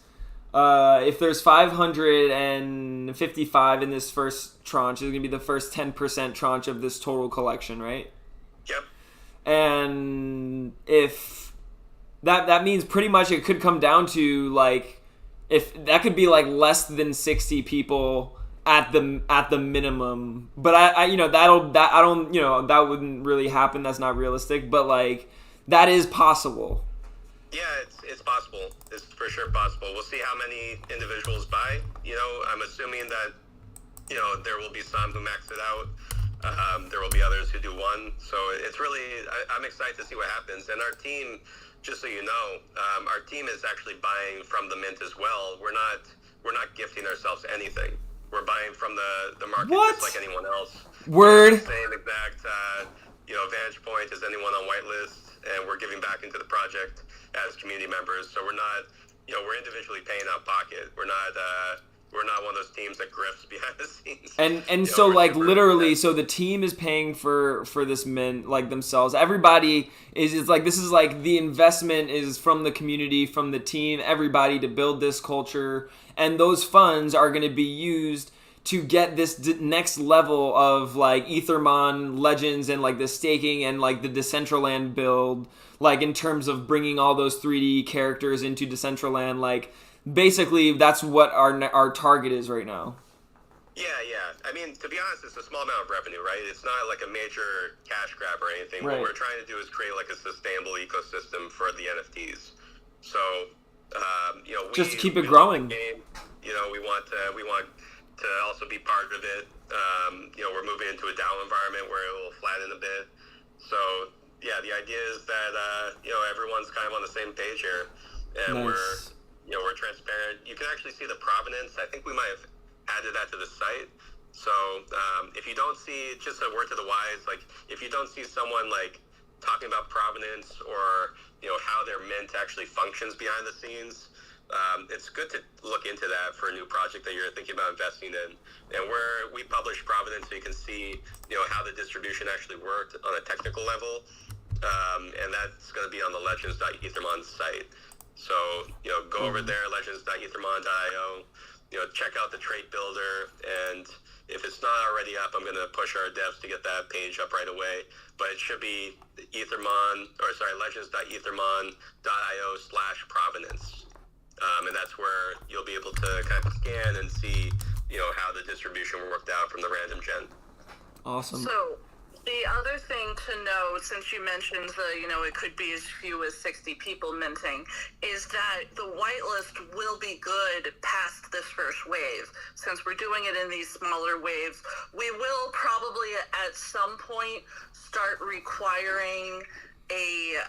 if there's 555 in this first tranche, it's going to be the first 10% tranche of this total collection, right? Yep. And if that means pretty much it could come down to like, if that could be like less than 60 people at the minimum, but that wouldn't really happen. That's not realistic, but like that is possible. Yeah, it's possible. It's for sure possible. We'll see how many individuals buy. I'm assuming that, there will be some who max it out. There will be others who do one. So it's really, I'm excited to see what happens. And our team, just so you know, our team is actually buying from the Mint as well. We're not gifting ourselves anything. We're buying from the market just like anyone else. Word. Same exact, vantage point as anyone on whitelist. And we're giving back into the project as community members. So we're not, we're individually paying out of pocket. We're not one of those teams that grifts behind the scenes. And so like literally, so the team is paying for this mint like themselves. Everybody is like, this is like the investment is from the community, from the team, everybody to build this culture. And those funds are going to be used to get this next level of like ETHERMON legends and like the staking and like the Decentraland build, like in terms of bringing all those 3D characters into Decentraland. Like basically that's what our target is right now. Yeah. I mean, to be honest, it's a small amount of revenue, right? It's not like a major cash grab or anything. Right. What we're trying to do is create like a sustainable ecosystem for the NFTs. So, just to keep it growing. Game, we want to also be part of it. We're moving into a DAO environment where it will flatten a bit. So yeah, the idea is that everyone's kind of on the same page here, and nice. we're transparent. You can actually see the provenance. I think we might have added that to the site. So if you don't see, just a word to the wise, like if you don't see someone like talking about provenance or how their mint actually functions behind the scenes, it's good to look into that for a new project that you're thinking about investing in. And we publish provenance so you can see how the distribution actually worked on a technical level, and that's going to be on the legends.ethermon site. So go over there, legends.ethermon.io, check out the trait builder, and If it's not already up, I'm going to push our devs to get that page up right away. But it should be legends.ethermon.io/provenance. And that's where you'll be able to kind of scan and see, how the distribution worked out from the random gen. Awesome. So the other thing to know, since you mentioned it could be as few as 60 people minting, is that the whitelist will be good past this first wave. Since we're doing it in these smaller waves, we will probably at some point start requiring a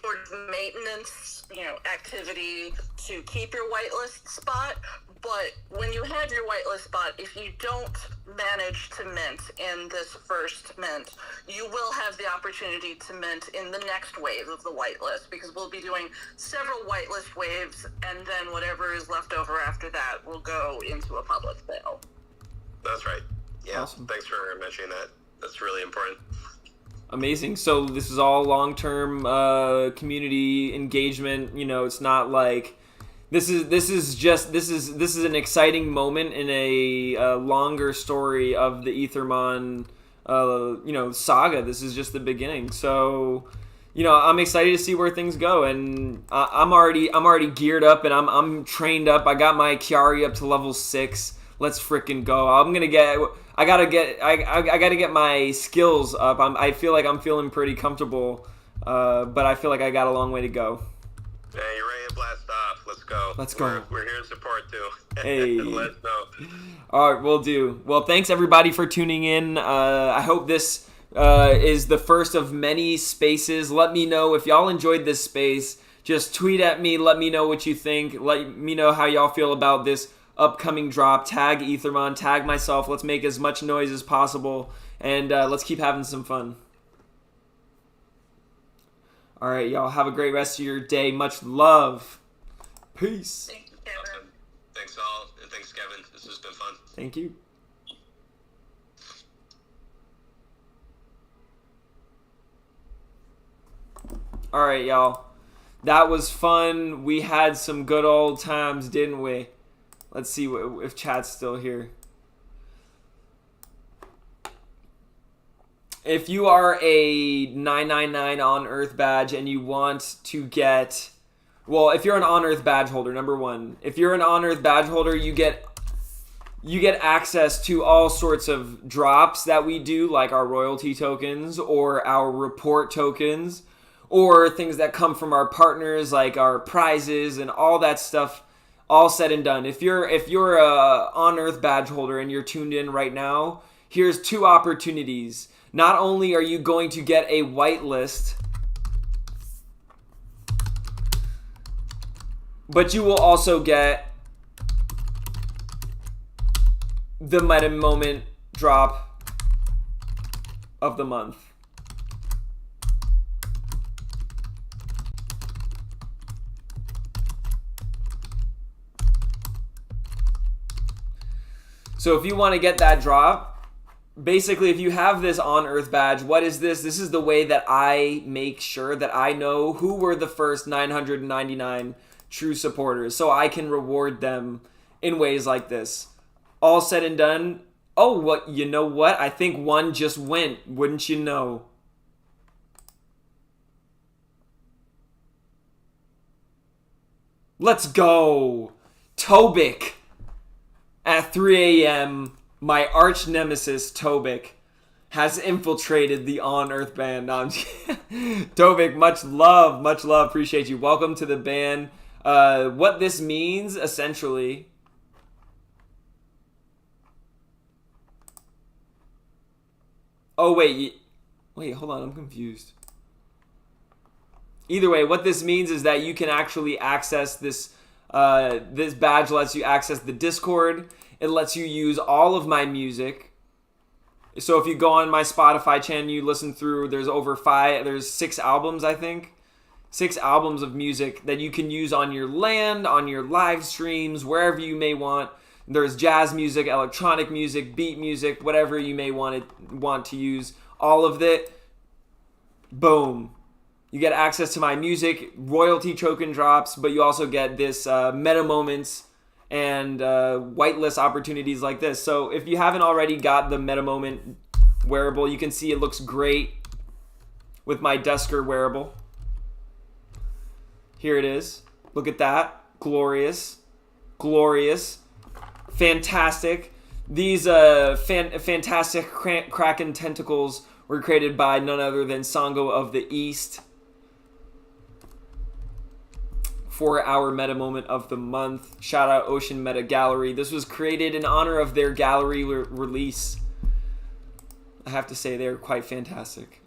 sort of maintenance, activity to keep your whitelist spot. But when you have your whitelist spot, if you don't manage to mint in this first mint, you will have the opportunity to mint in the next wave of the whitelist, because we'll be doing several whitelist waves, and then whatever is left over after that will go into a public sale. That's right. Yeah. Awesome. Thanks for mentioning that. That's really important. Amazing. So this is all long-term community engagement. It's not like this is an exciting moment in a longer story of the ETHERMON saga. This is just the beginning. So I'm excited to see where things go, and I'm already geared up, and I'm trained up. I got my Chiari up to level 6. Let's freaking go. I gotta get my skills up. I feel like I'm feeling pretty comfortable, but I feel like I got a long way to go. Hey, you're ready to blast off. Let's go. Let's go. We're here to support too. Hey. Let us know. All right, we'll do. Well, thanks everybody for tuning in. I hope this is the first of many spaces. Let me know if y'all enjoyed this space. Just tweet at me. Let me know what you think. Let me know how y'all feel about this upcoming drop. Tag ETHERMON, tag myself. Let's make as much noise as possible, and let's keep having some fun. All right, y'all, have a great rest of your day. Much love. Peace. Thank you, Kevin. Awesome. Thanks all, and thanks Kevin. This has been fun. Thank you. All right, y'all. That was fun. We had some good old times, didn't we? Let's see if chat's still here. If you are a 999 on Earth badge and you want to get, well, if you're an on Earth badge holder, number one, if you're an on Earth badge holder, you get access to all sorts of drops that we do, like our royalty tokens or our report tokens, or things that come from our partners, like our prizes and all that stuff. All said and done. If you're a on Earth badge holder and you're tuned in right now, here's two opportunities. Not only are you going to get a whitelist, but you will also get the Meta Moment drop of the month. So if you want to get that drop, basically if you have this on Earth badge, what is this? This is the way that I make sure that I know who were the first 999 true supporters, so I can reward them in ways like this. All said and done. Oh, what? You know what? I think one just went, wouldn't you know? Let's go. Tobik. At 3 a.m., my arch nemesis, Tobik, has infiltrated the On Earth band. No, Tobik, much love, appreciate you. Welcome to the band. What this means, essentially... Oh, wait, hold on, I'm confused. Either way, what this means is that you can actually access this... this badge lets you access the Discord. It lets you use all of my music. So if you go on my Spotify channel, you listen through, there's 6 albums, I think. 6 albums of music that you can use on your land, on your live streams, wherever you may want. There's jazz music, electronic music, beat music, whatever you may want to use. All of it. Boom. You get access to my music, royalty token drops, but you also get this meta moments and whitelist opportunities like this. So if you haven't already got the Meta Moment wearable, you can see it looks great with my Dusker wearable. Here it is. Look at that. Glorious. Glorious. Fantastic. These fantastic Kraken tentacles were created by none other than Sango of the East for our Meta Moment of the month. Shout out Ocean Meta Gallery. This was created in honor of their gallery release. I have to say they're quite fantastic.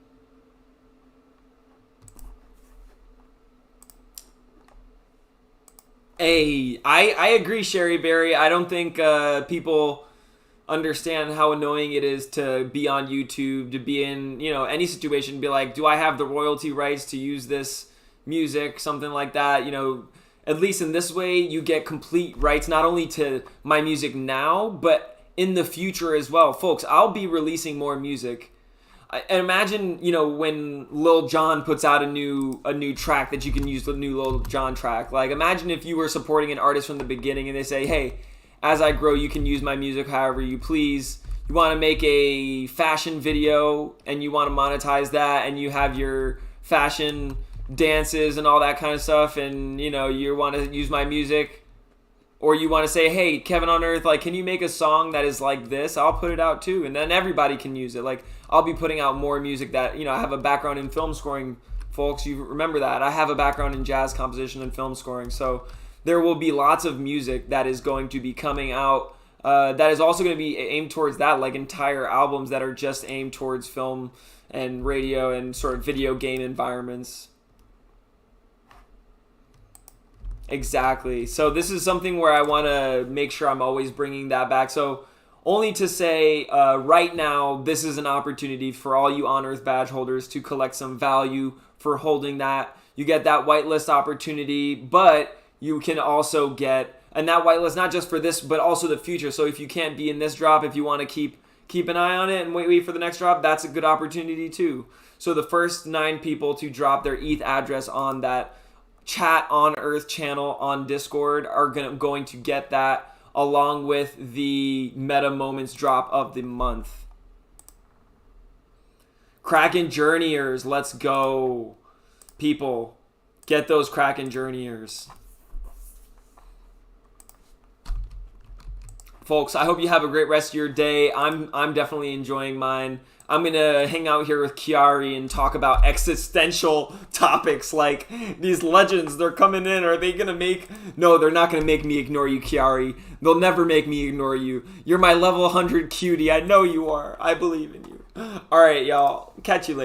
Hey, I agree, Sherry Berry. I don't think people understand how annoying it is to be on YouTube, to be in, you know, any situation, be like, do I have the royalty rights to use this music, something like that. You know, at least in this way, you get complete rights, not only to my music now, but in the future as well. Folks, I'll be releasing more music. And imagine, you know, when Lil Jon puts out a new track that you can use the new Lil Jon track. Like, imagine if you were supporting an artist from the beginning and they say, hey, as I grow, you can use my music however you please. You want to make a fashion video and you want to monetize that, and you have your fashion dances and all that kind of stuff, and, you know, you want to use my music. Or you want to say, hey, Kevin on Earth, like, can you make a song that is like this? I'll put it out too. And then everybody can use it. Like, I'll be putting out more music that, you know, I have a background in film scoring, folks. You remember that. I have a background in jazz composition and film scoring. So there will be lots of music that is going to be coming out that is also going to be aimed towards that, like entire albums that are just aimed towards film and radio and sort of video game environments. Exactly. So this is something where I want to make sure I'm always bringing that back. So only to say right now, this is an opportunity for all you On Earth badge holders to collect some value for holding that. You get that whitelist opportunity, but you can also get, and that whitelist not just for this, but also the future. So if you can't be in this drop, if you want to keep an eye on it and wait for the next drop, that's a good opportunity too. So the first 9 people to drop their ETH address on that Chat on Earth channel on Discord are going to get that, along with the Meta Moments drop of the month. Kraken Journeyers, let's go. People, get those Kraken Journeyers. Folks, I hope you have a great rest of your day. I'm definitely enjoying mine. I'm going to hang out here with Kiari and talk about existential topics like these legends. They're coming in. Are they going to make... No, they're not going to make me ignore you, Kiari. They'll never make me ignore you. You're my level 100 cutie. I know you are. I believe in you. All right, y'all. Catch you later.